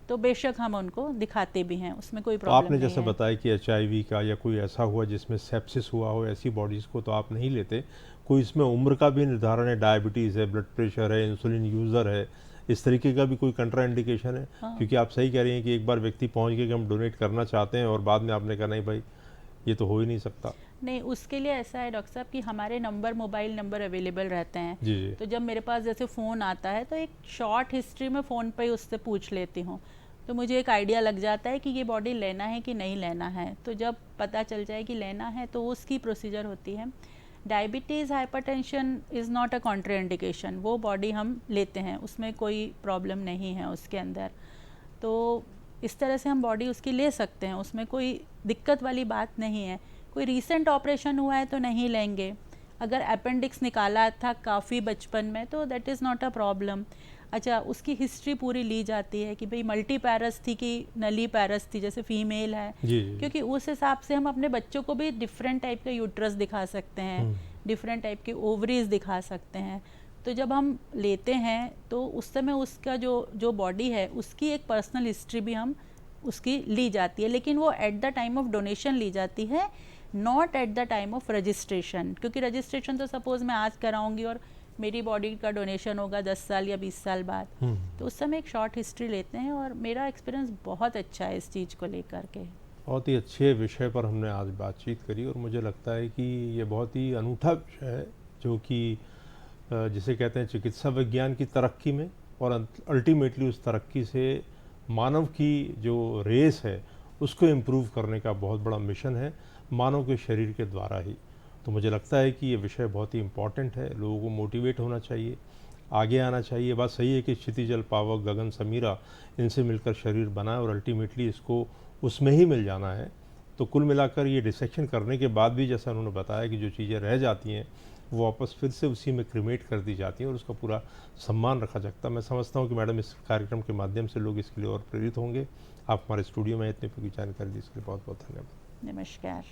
तो बेशक हम उनको दिखाते भी हैं, उसमें कोई तो प्रॉब्लम आपने नहीं जैसे है। बताया कि HIV का या कोई ऐसा हुआ जिसमें सेप्सिस हुआ हो, ऐसी बॉडीज़ को तो आप नहीं लेते। कोई इसमें उम्र का भी निर्धारण है, डायबिटीज़ है, ब्लड प्रेशर है, इंसुलिन यूज़र है, इस तरीके का भी कोई कंट्राइंडिकेशन है? हाँ। क्योंकि आप सही कह रही हैं कि एक बार व्यक्ति पहुंच गया कि हम डोनेट करना चाहते हैं और बाद में आपने कहा नहीं भाई ये तो हो ही नहीं सकता। नहीं, उसके लिए ऐसा है डॉक्टर साहब कि हमारे मोबाइल नंबर अवेलेबल रहते हैं। जी, जी। तो जब मेरे पास जैसे फ़ोन आता है तो एक शॉर्ट हिस्ट्री में फ़ोन पे ही उससे पूछ लेती हूँ, तो मुझे एक आइडिया लग जाता है कि ये बॉडी लेना है कि नहीं लेना है। तो जब पता चल जाए कि लेना है तो उसकी प्रोसीजर होती है। Diabetes, hypertension is not a contraindication, वो बॉडी हम लेते हैं, उसमें कोई प्रॉब्लम नहीं है उसके अंदर। तो इस तरह से हम बॉडी उसकी ले सकते हैं, उसमें कोई दिक्कत वाली बात नहीं है। कोई रीसेंट ऑपरेशन हुआ है तो नहीं लेंगे। अगर अपेंडिक्स निकाला था काफ़ी बचपन में तो that is not a problem. अच्छा, उसकी हिस्ट्री पूरी ली जाती है कि भाई मल्टी पैरस थी कि नली पैरस थी, जैसे फीमेल है, जी, जी। क्योंकि उस हिसाब से हम अपने बच्चों को भी डिफरेंट टाइप का यूट्रस दिखा सकते हैं, डिफरेंट टाइप के ओवरीज दिखा सकते हैं। तो जब हम लेते हैं तो उस समय उसका जो बॉडी है उसकी एक पर्सनल हिस्ट्री भी हम उसकी ली जाती है, लेकिन वो at the time of donation ली जाती है, not at the time of registration. क्योंकि रजिस्ट्रेशन तो सपोज मैं आज कराऊंगी और मेरी बॉडी का डोनेशन होगा 10 साल या 20 साल बाद, तो उस समय एक शॉर्ट हिस्ट्री लेते हैं। और मेरा एक्सपीरियंस बहुत अच्छा है इस चीज़ को लेकर के। बहुत ही अच्छे विषय पर हमने आज बातचीत करी और मुझे लगता है कि ये बहुत ही अनूठा विषय है जो कि जिसे कहते हैं चिकित्सा विज्ञान की तरक्की में और अल्टीमेटली उस तरक्की से मानव की जो रेस है उसको इम्प्रूव करने का बहुत बड़ा मिशन है मानव के शरीर के द्वारा ही। तो मुझे लगता है कि ये विषय बहुत ही इम्पॉर्टेंट है, लोगों को मोटिवेट होना चाहिए, आगे आना चाहिए। बात सही है कि क्षितिजल, पावक, गगन, समीरा इनसे मिलकर शरीर बना और अल्टीमेटली इसको उसमें ही मिल जाना है। तो कुल मिलाकर ये डिसेक्शन करने के बाद भी जैसा उन्होंने बताया कि जो चीज़ें रह जाती हैं वो वापस फिर से उसी में क्रिमेट कर दी जाती हैं और उसका पूरा सम्मान रखा जाता है। मैं समझता हूँ कि मैडम इस कार्यक्रम के माध्यम से लोग इसके लिए और प्रेरित होंगे। आप हमारे स्टूडियो में इतनी पूरी जानकारी दी इसके लिए बहुत बहुत धन्यवाद। नमस्कार।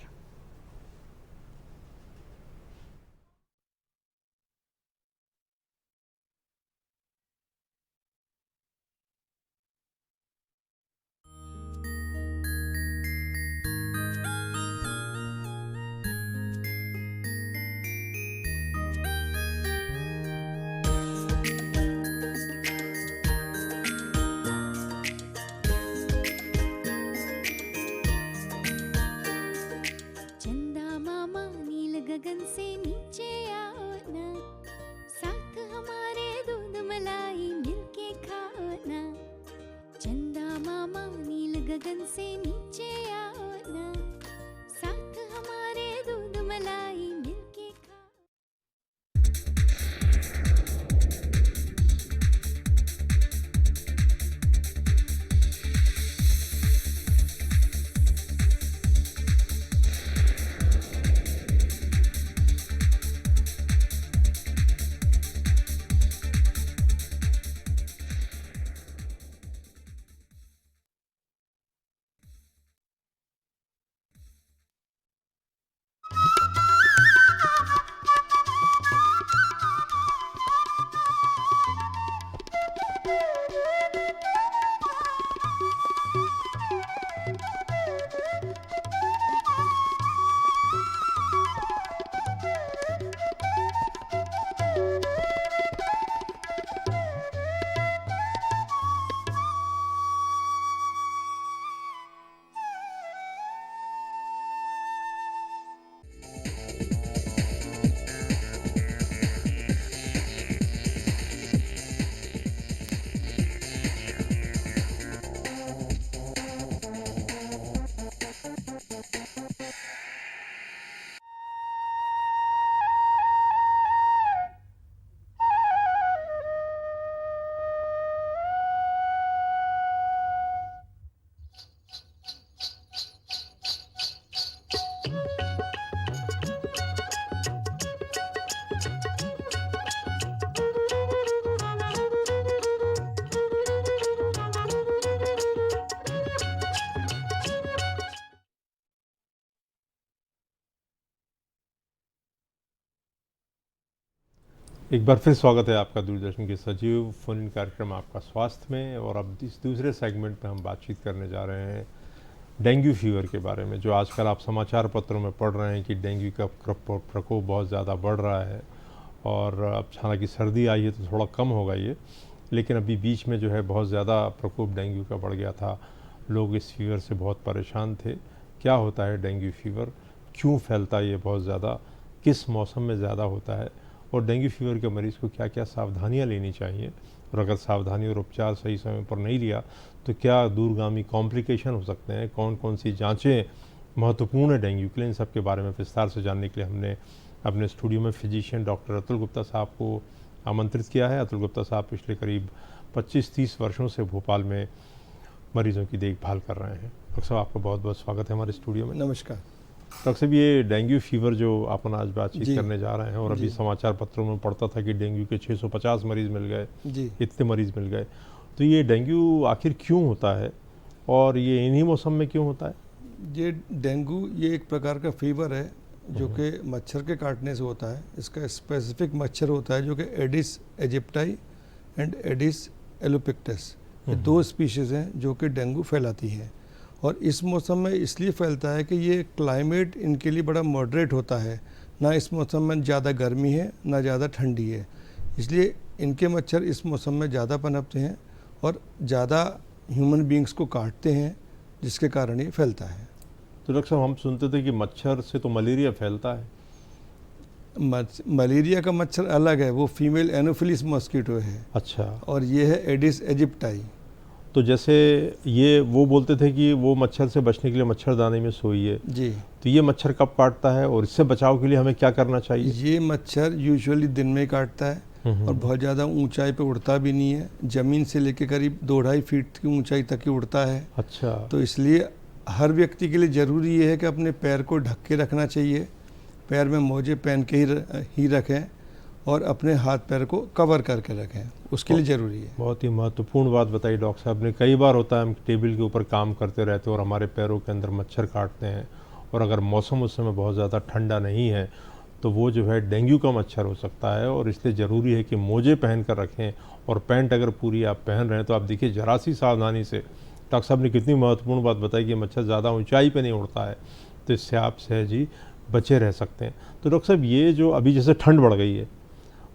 एक बार फिर स्वागत है आपका दूरदर्शन के सजीव फोन इन कार्यक्रम आपका स्वास्थ्य में। और अब इस दूसरे सेगमेंट में हम बातचीत करने जा रहे हैं डेंगू फीवर के बारे में, जो आजकल आप समाचार पत्रों में पढ़ रहे हैं कि डेंगू का प्रकोप बहुत ज़्यादा बढ़ रहा है। और अब हालांकि सर्दी आई है तो थोड़ा कम होगा ये, लेकिन अभी बीच में जो है बहुत ज़्यादा प्रकोप डेंगू का बढ़ गया था। लोग इस फीवर से बहुत परेशान थे। क्या होता है डेंगू फीवर, क्यों फैलता है ये बहुत ज़्यादा, किस मौसम में ज़्यादा होता है, और डेंगू फीवर के मरीज़ को क्या क्या सावधानियां लेनी चाहिए, और अगर सावधानी और उपचार सही समय पर नहीं लिया तो क्या दूरगामी कॉम्प्लिकेशन हो सकते हैं, कौन कौन सी जांचें महत्वपूर्ण है डेंगू के लिए। इन सब के बारे में विस्तार से जानने के लिए हमने अपने स्टूडियो में फिजिशियन डॉक्टर अतुल गुप्ता साहब को आमंत्रित किया है। अतुल गुप्ता साहब पिछले करीब 25-30 वर्षों से भोपाल में मरीजों की देखभाल कर रहे हैं। डॉक्टर साहब, आपका बहुत बहुत स्वागत है हमारे स्टूडियो में। नमस्कार डॉक्टर साहब, ये डेंगू फीवर जो अपन आज बातचीत करने जा रहे हैं, और अभी समाचार पत्रों में पढ़ता था कि डेंगू के 650 मरीज मिल गए, इतने मरीज मिल गए, तो ये डेंगू आखिर क्यों होता है और ये इन्हीं मौसम में क्यों होता है? ये डेंगू ये एक प्रकार का फीवर है जो कि मच्छर के काटने से होता है। इसका स्पेसिफिक मच्छर होता है जो कि एडिस एजिप्टाई एंड एडिस एलोपिक्टस, ये 2 स्पीशीज़ हैं जो कि डेंगू फैलाती है। और इस मौसम में इसलिए फैलता है कि ये क्लाइमेट इनके लिए बड़ा मॉडरेट होता है, ना इस मौसम में ज़्यादा गर्मी है ना ज़्यादा ठंडी है, इसलिए इनके मच्छर इस मौसम में ज़्यादा पनपते हैं और ज़्यादा ह्यूमन बींग्स को काटते हैं, जिसके कारण ये फैलता है। तो डॉक्टर साहब, हम सुनते थे कि मच्छर से तो मलेरिया फैलता है। मलेरिया का मच्छर अलग है, वो फीमेल एनोफिलिस मॉस्किटो है। अच्छा। और ये है एडिस एजिप्टाई। तो जैसे ये वो बोलते थे कि वो मच्छर से बचने के लिए मच्छरदानी में सोइए जी, तो ये मच्छर कब काटता है और इससे बचाव के लिए हमें क्या करना चाहिए? ये मच्छर यूजुअली दिन में काटता है और बहुत ज़्यादा ऊंचाई पे उड़ता भी नहीं है, ज़मीन से लेकर करीब 2-2.5 फीट की ऊंचाई तक ही उड़ता है। अच्छा। तो इसलिए हर व्यक्ति के लिए ज़रूरी ये है कि अपने पैर को ढक के रखना चाहिए, पैर में मोजे पहन के ही रखें और अपने हाथ पैर को कवर करके रखें, उसके लिए ज़रूरी है। बहुत ही महत्वपूर्ण बात बताई डॉक्टर साहब ने। कई बार होता है हम टेबल के ऊपर काम करते रहते हैं और हमारे पैरों के अंदर मच्छर काटते हैं, और अगर मौसम उस समय बहुत ज़्यादा ठंडा नहीं है तो वो जो है डेंगू का मच्छर हो सकता है। और इसलिए ज़रूरी है कि मोजे पहन कर रखें, और पैंट अगर पूरी आप पहन रहे हैं तो आप देखिए जरा सी सावधानी से, डॉक्टर साहब ने कितनी महत्वपूर्ण बात बताई कि मच्छर ज़्यादा ऊंचाई पे नहीं उड़ता है, तो इससे आप सहज ही बचे रह सकते हैं। तो डॉक्टर साहब, ये जो अभी जैसे ठंड बढ़ गई है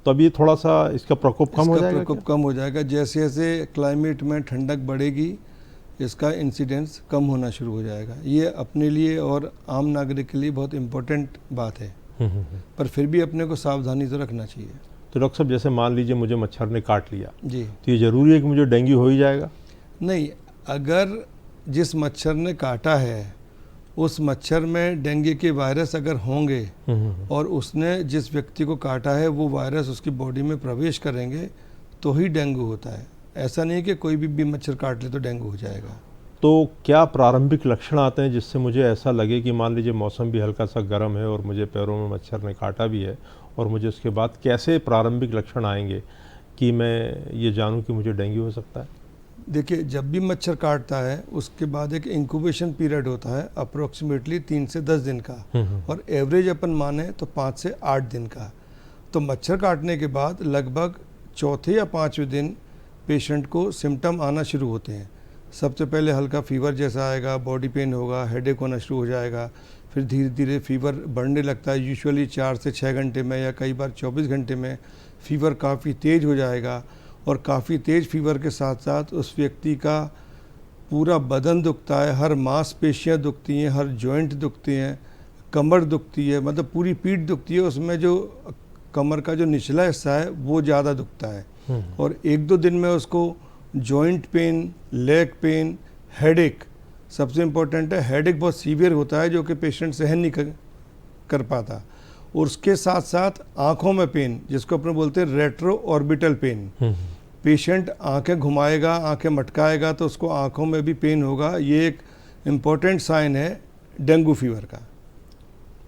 तो अभी थोड़ा सा इसका प्रकोप कम हो जाएगा? प्रकोप कम हो जाएगा, जैसे जैसे क्लाइमेट में ठंडक बढ़ेगी इसका इंसिडेंस कम होना शुरू हो जाएगा। ये अपने लिए और आम नागरिक के लिए बहुत इम्पोर्टेंट बात है, पर फिर भी अपने को सावधानी तो रखना चाहिए। तो डॉक्टर साहब, जैसे मान लीजिए मुझे मच्छर ने काट लिया जी, तो ये ज़रूरी है कि मुझे डेंगू हो ही जाएगा? नहीं, अगर जिस मच्छर ने काटा है उस मच्छर में डेंगू के वायरस अगर होंगे और उसने जिस व्यक्ति को काटा है वो वायरस उसकी बॉडी में प्रवेश करेंगे तो ही डेंगू होता है। ऐसा नहीं कि कोई भी मच्छर काट ले तो डेंगू हो जाएगा। तो क्या प्रारंभिक लक्षण आते हैं जिससे मुझे ऐसा लगे कि मान लीजिए मौसम भी हल्का सा गर्म है और मुझे पैरों में मच्छर ने काटा भी है, और मुझे उसके बाद कैसे प्रारंभिक लक्षण आएंगे कि मैं ये जानूं कि मुझे डेंगू हो सकता है? देखिए, जब भी मच्छर काटता है उसके बाद एक इंक्यूबेशन पीरियड होता है अप्रोक्सीमेटली 3 से 10 दिन का, और एवरेज अपन माने तो 5 से 8 दिन का। तो मच्छर काटने के बाद लगभग चौथे या 5वें दिन पेशेंट को सिम्टम आना शुरू होते हैं। सबसे पहले हल्का फीवर जैसा आएगा, बॉडी पेन होगा, हेडेक होना शुरू हो जाएगा, फिर धीरे धीरे फीवर बढ़ने लगता है। यूजुअली 4 से 6 घंटे में या कई बार 24 घंटे में फीवर काफ़ी तेज़ हो जाएगा, और काफ़ी तेज़ फीवर के साथ साथ उस व्यक्ति का पूरा बदन दुखता है, हर मांसपेशियाँ दुखती हैं, हर जॉइंट दुखती हैं, कमर दुखती है, मतलब पूरी पीठ दुखती है। उसमें जो कमर का जो निचला हिस्सा है वो ज़्यादा दुखता है, और 1-2 दिन में उसको joint pain, leg pain, headache, सबसे इम्पोर्टेंट है हेडेक बहुत सीवियर होता है जो कि पेशेंट सहन नहीं कर पाता, और उसके साथ साथ आँखों में पेन, जिसको अपने बोलते हैं रेट्रो ऑर्बिटल पेन। पेशेंट आंखें घुमाएगा, आंखें मटकाएगा तो उसको आंखों में भी पेन होगा। ये एक इम्पॉर्टेंट साइन है डेंगू फीवर का।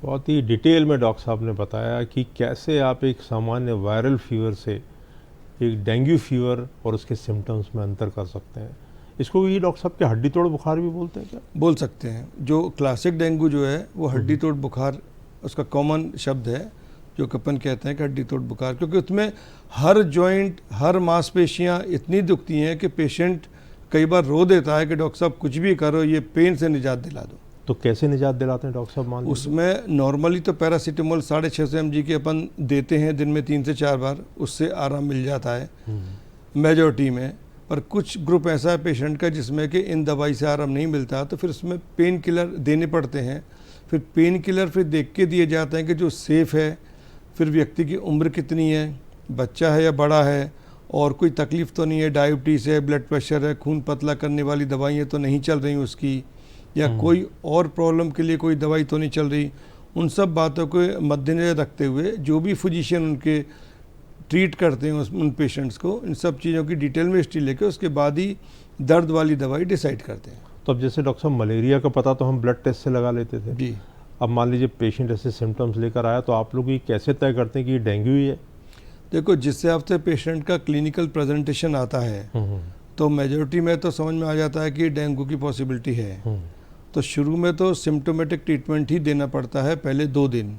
बहुत ही डिटेल में डॉक्टर साहब ने बताया कि कैसे आप एक सामान्य वायरल फीवर से एक डेंगू फीवर और उसके सिम्टम्स में अंतर कर सकते हैं। इसको ये डॉक्टर साहब के हड्डी तोड़ बुखार भी बोलते हैं क्या? बोल सकते हैं। जो क्लासिक डेंगू जो है वो हड्डी तोड़ बुखार उसका कॉमन शब्द है, जो कि अपन कहते हैं कि हड्डी तोड़ बुखार, क्योंकि उसमें हर जॉइंट, हर मांसपेशियां इतनी दुखती हैं कि पेशेंट कई बार रो देता है कि डॉक्टर साहब कुछ भी करो, ये पेन से निजात दिला दो। तो कैसे निजात दिलाते हैं डॉक्टर साहब? मान लीजिए उसमें नॉर्मली तो पैरासीटामोल 650 mg के अपन देते हैं दिन में 3 से 4 बार, उससे आराम मिल जाता है मेजॉरिटी में। पर कुछ ग्रुप ऐसा है पेशेंट का जिसमें कि इन दवाई से आराम नहीं मिलता, तो फिर उसमें पेन किलर देने पड़ते हैं। फिर पेन किलर फिर देख के दिए जाते हैं कि जो सेफ़ है, फिर व्यक्ति की उम्र कितनी है, बच्चा है या बड़ा है, और कोई तकलीफ़ तो नहीं है, डायबिटीज़ है, ब्लड प्रेशर है, खून पतला करने वाली दवाइयाँ तो नहीं चल रही उसकी, या कोई और प्रॉब्लम के लिए कोई दवाई तो नहीं चल रही। उन सब बातों को मद्देनजर रखते हुए जो भी फिजिशियन उनके ट्रीट करते हैं उन पेशेंट्स को, इन सब चीज़ों की डिटेल में हिस्ट्री लेके उसके बाद ही दर्द वाली दवाई डिसाइड करते हैं। तो अब जैसे डॉक्टर साहब मलेरिया का पता तो हम ब्लड टेस्ट से लगा लेते थे जी। अब मान लीजिए पेशेंट ऐसे सिम्टम्स लेकर आया, तो आप लोग ये कैसे तय करते हैं कि ये डेंगू ही है? देखो, जिससे आपसे पेशेंट का क्लिनिकल प्रेजेंटेशन आता है तो मेजॉरिटी में तो समझ में आ जाता है कि डेंगू की पॉसिबिलिटी है। तो शुरू में तो सिम्टोमेटिक ट्रीटमेंट ही देना पड़ता है पहले 2 दिन।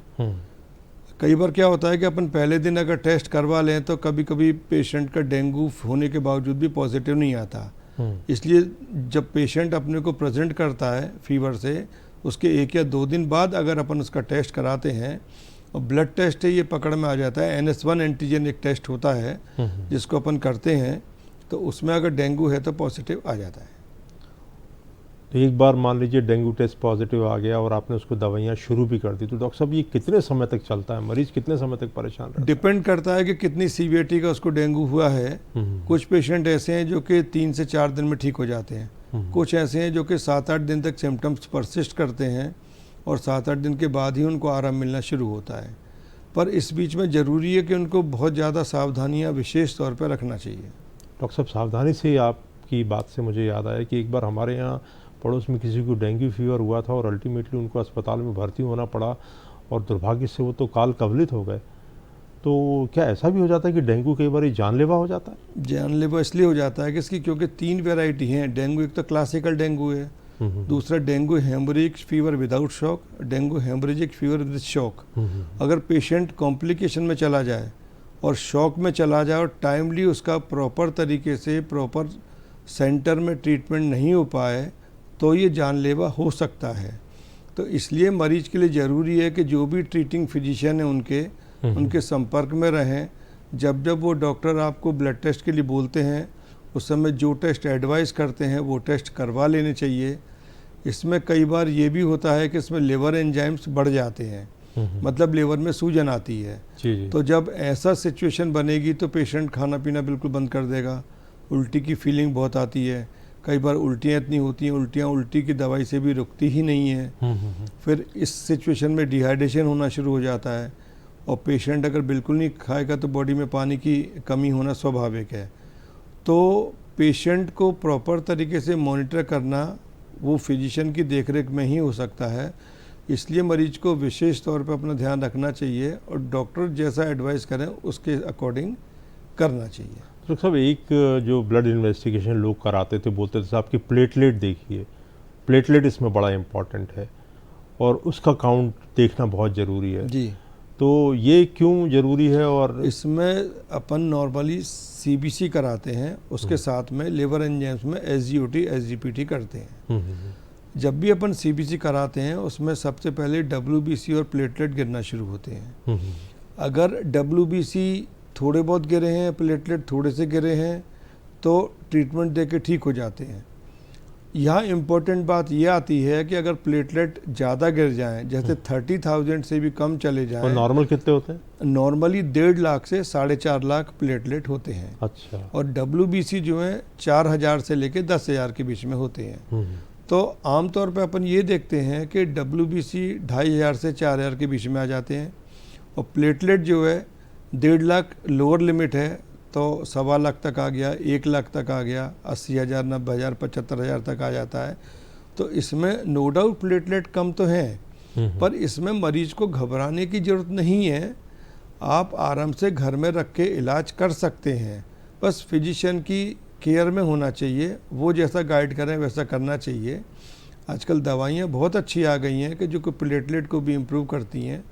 कई बार क्या होता है कि अपन पहले दिन अगर टेस्ट करवा लें तो कभी कभी पेशेंट का डेंगू होने के बावजूद भी पॉजिटिव नहीं आता। इसलिए जब पेशेंट अपने को प्रेजेंट करता है फीवर से, उसके 1 या 2 दिन बाद अगर अपन उसका टेस्ट कराते हैं, और ब्लड टेस्ट है ये पकड़ में आ जाता है, NS1 एंटीजन एक टेस्ट होता है जिसको अपन करते हैं, तो उसमें अगर डेंगू है तो पॉजिटिव आ जाता है। तो एक बार मान लीजिए डेंगू टेस्ट पॉजिटिव आ गया और आपने उसको दवाइयाँ शुरू भी कर दी, तो डॉक्टर साहब ये कितने समय तक चलता है? मरीज कितने समय तक परेशान रहता है? डिपेंड करता है कि कितनी सीवियरिटी का उसको डेंगू हुआ है। कुछ पेशेंट ऐसे हैं जो कि 3 से 4 दिन में ठीक हो जाते हैं, कुछ ऐसे हैं जो कि 7-8 दिन तक सिम्टम्स परसिस्ट करते हैं और 7-8 दिन के बाद ही उनको आराम मिलना शुरू होता है। पर इस बीच में ज़रूरी है कि उनको बहुत ज़्यादा सावधानियाँ विशेष तौर पर रखना चाहिए। डॉक्टर साहब सावधानी से आपकी बात से मुझे याद आया कि एक बार हमारे यहाँ पड़ोस में किसी को डेंगू फीवर हुआ था और अल्टीमेटली उनको अस्पताल में भर्ती होना पड़ा और दुर्भाग्य से वो तो काल कवलित हो गए। तो क्या ऐसा भी हो जाता है कि डेंगू कई बार जानलेवा हो जाता है? जानलेवा इसलिए हो जाता है कि इसकी क्योंकि 3 वैरायटी हैं डेंगू। एक तो क्लासिकल डेंगू है, दूसरा dengue haemorrhagic fever without shock, dengue haemorrhagic fever with shock. अगर पेशेंट कॉम्प्लिकेशन में चला जाए और शॉक में चला जाए और टाइमली उसका प्रॉपर तरीके से प्रॉपर सेंटर में ट्रीटमेंट नहीं हो पाए तो ये जानलेवा हो सकता है। तो इसलिए मरीज के लिए ज़रूरी है कि जो भी ट्रीटिंग फिजिशियन है उनके संपर्क में रहें। जब जब वो डॉक्टर आपको ब्लड टेस्ट के लिए बोलते हैं उस समय जो टेस्ट एडवाइस करते हैं वो टेस्ट करवा लेने चाहिए। इसमें कई बार ये भी होता है कि इसमें लिवर एंजाइम्स बढ़ जाते हैं, मतलब लिवर में सूजन आती है। तो जब ऐसा सिचुएशन बनेगी तो पेशेंट खाना पीना बिल्कुल बंद कर देगा, उल्टी की फीलिंग बहुत आती है, कई बार उल्टियाँ इतनी होती हैं, उल्टी की दवाई से भी रुकती ही नहीं है। फिर इस सिचुएशन में डिहाइड्रेशन होना शुरू हो जाता है और पेशेंट अगर बिल्कुल नहीं खाएगा तो बॉडी में पानी की कमी होना स्वाभाविक है। तो पेशेंट को प्रॉपर तरीके से मॉनिटर करना वो फिजिशियन की देखरेख में ही हो सकता है। इसलिए मरीज को विशेष तौर पर अपना ध्यान रखना चाहिए और डॉक्टर जैसा एडवाइस करें उसके अकॉर्डिंग करना चाहिए। तो साहब एक जो ब्लड इन्वेस्टिगेशन लोग कराते थे, बोलते थे साहब की प्लेटलेट देखिए, प्लेटलेट इसमें बड़ा इम्पॉर्टेंट है और उसका काउंट देखना बहुत ज़रूरी है जी। तो ये क्यों ज़रूरी है? और इसमें अपन नॉर्मली CBC कराते हैं, उसके साथ में लिवर एंजाइम्स में SGOT SGPT करते हैं। जब भी अपन CBC कराते हैं उसमें सबसे पहले WBC और प्लेटलेट गिरना शुरू होते हैं। अगर WBC थोड़े बहुत गिरे हैं, प्लेटलेट थोड़े से गिरे हैं तो ट्रीटमेंट देके ठीक हो जाते हैं। यहाँ इम्पोर्टेंट बात यह आती है कि अगर प्लेटलेट ज़्यादा गिर जाएं, जैसे 30,000 से भी कम चले जाएं। और नॉर्मल कितने होते हैं? नॉर्मली 1.5 लाख से 4.5 लाख प्लेटलेट होते हैं। अच्छा। और WBC जो है 4,000 से लेके 10,000 के बीच में होते हैं। तो आमतौर पर अपन ये देखते हैं कि WBC 2,500 से 4,000 के बीच में आ जाते हैं और प्लेटलेट जो है 1.5 लाख लोअर लिमिट है तो 1.25 लाख तक आ गया, 1 लाख तक आ गया, 80,000 90,000 75,000 तक आ जाता है। तो इसमें नो डाउट प्लेटलेट कम तो हैं, पर इसमें मरीज को घबराने की ज़रूरत नहीं है। आप आराम से घर में रख के इलाज कर सकते हैं, बस फिजिशियन की केयर में होना चाहिए, वो जैसा गाइड करें वैसा करना चाहिए। आजकल दवाइयाँ बहुत अच्छी आ गई हैं कि जो कि प्लेटलेट को भी इम्प्रूव करती हैं,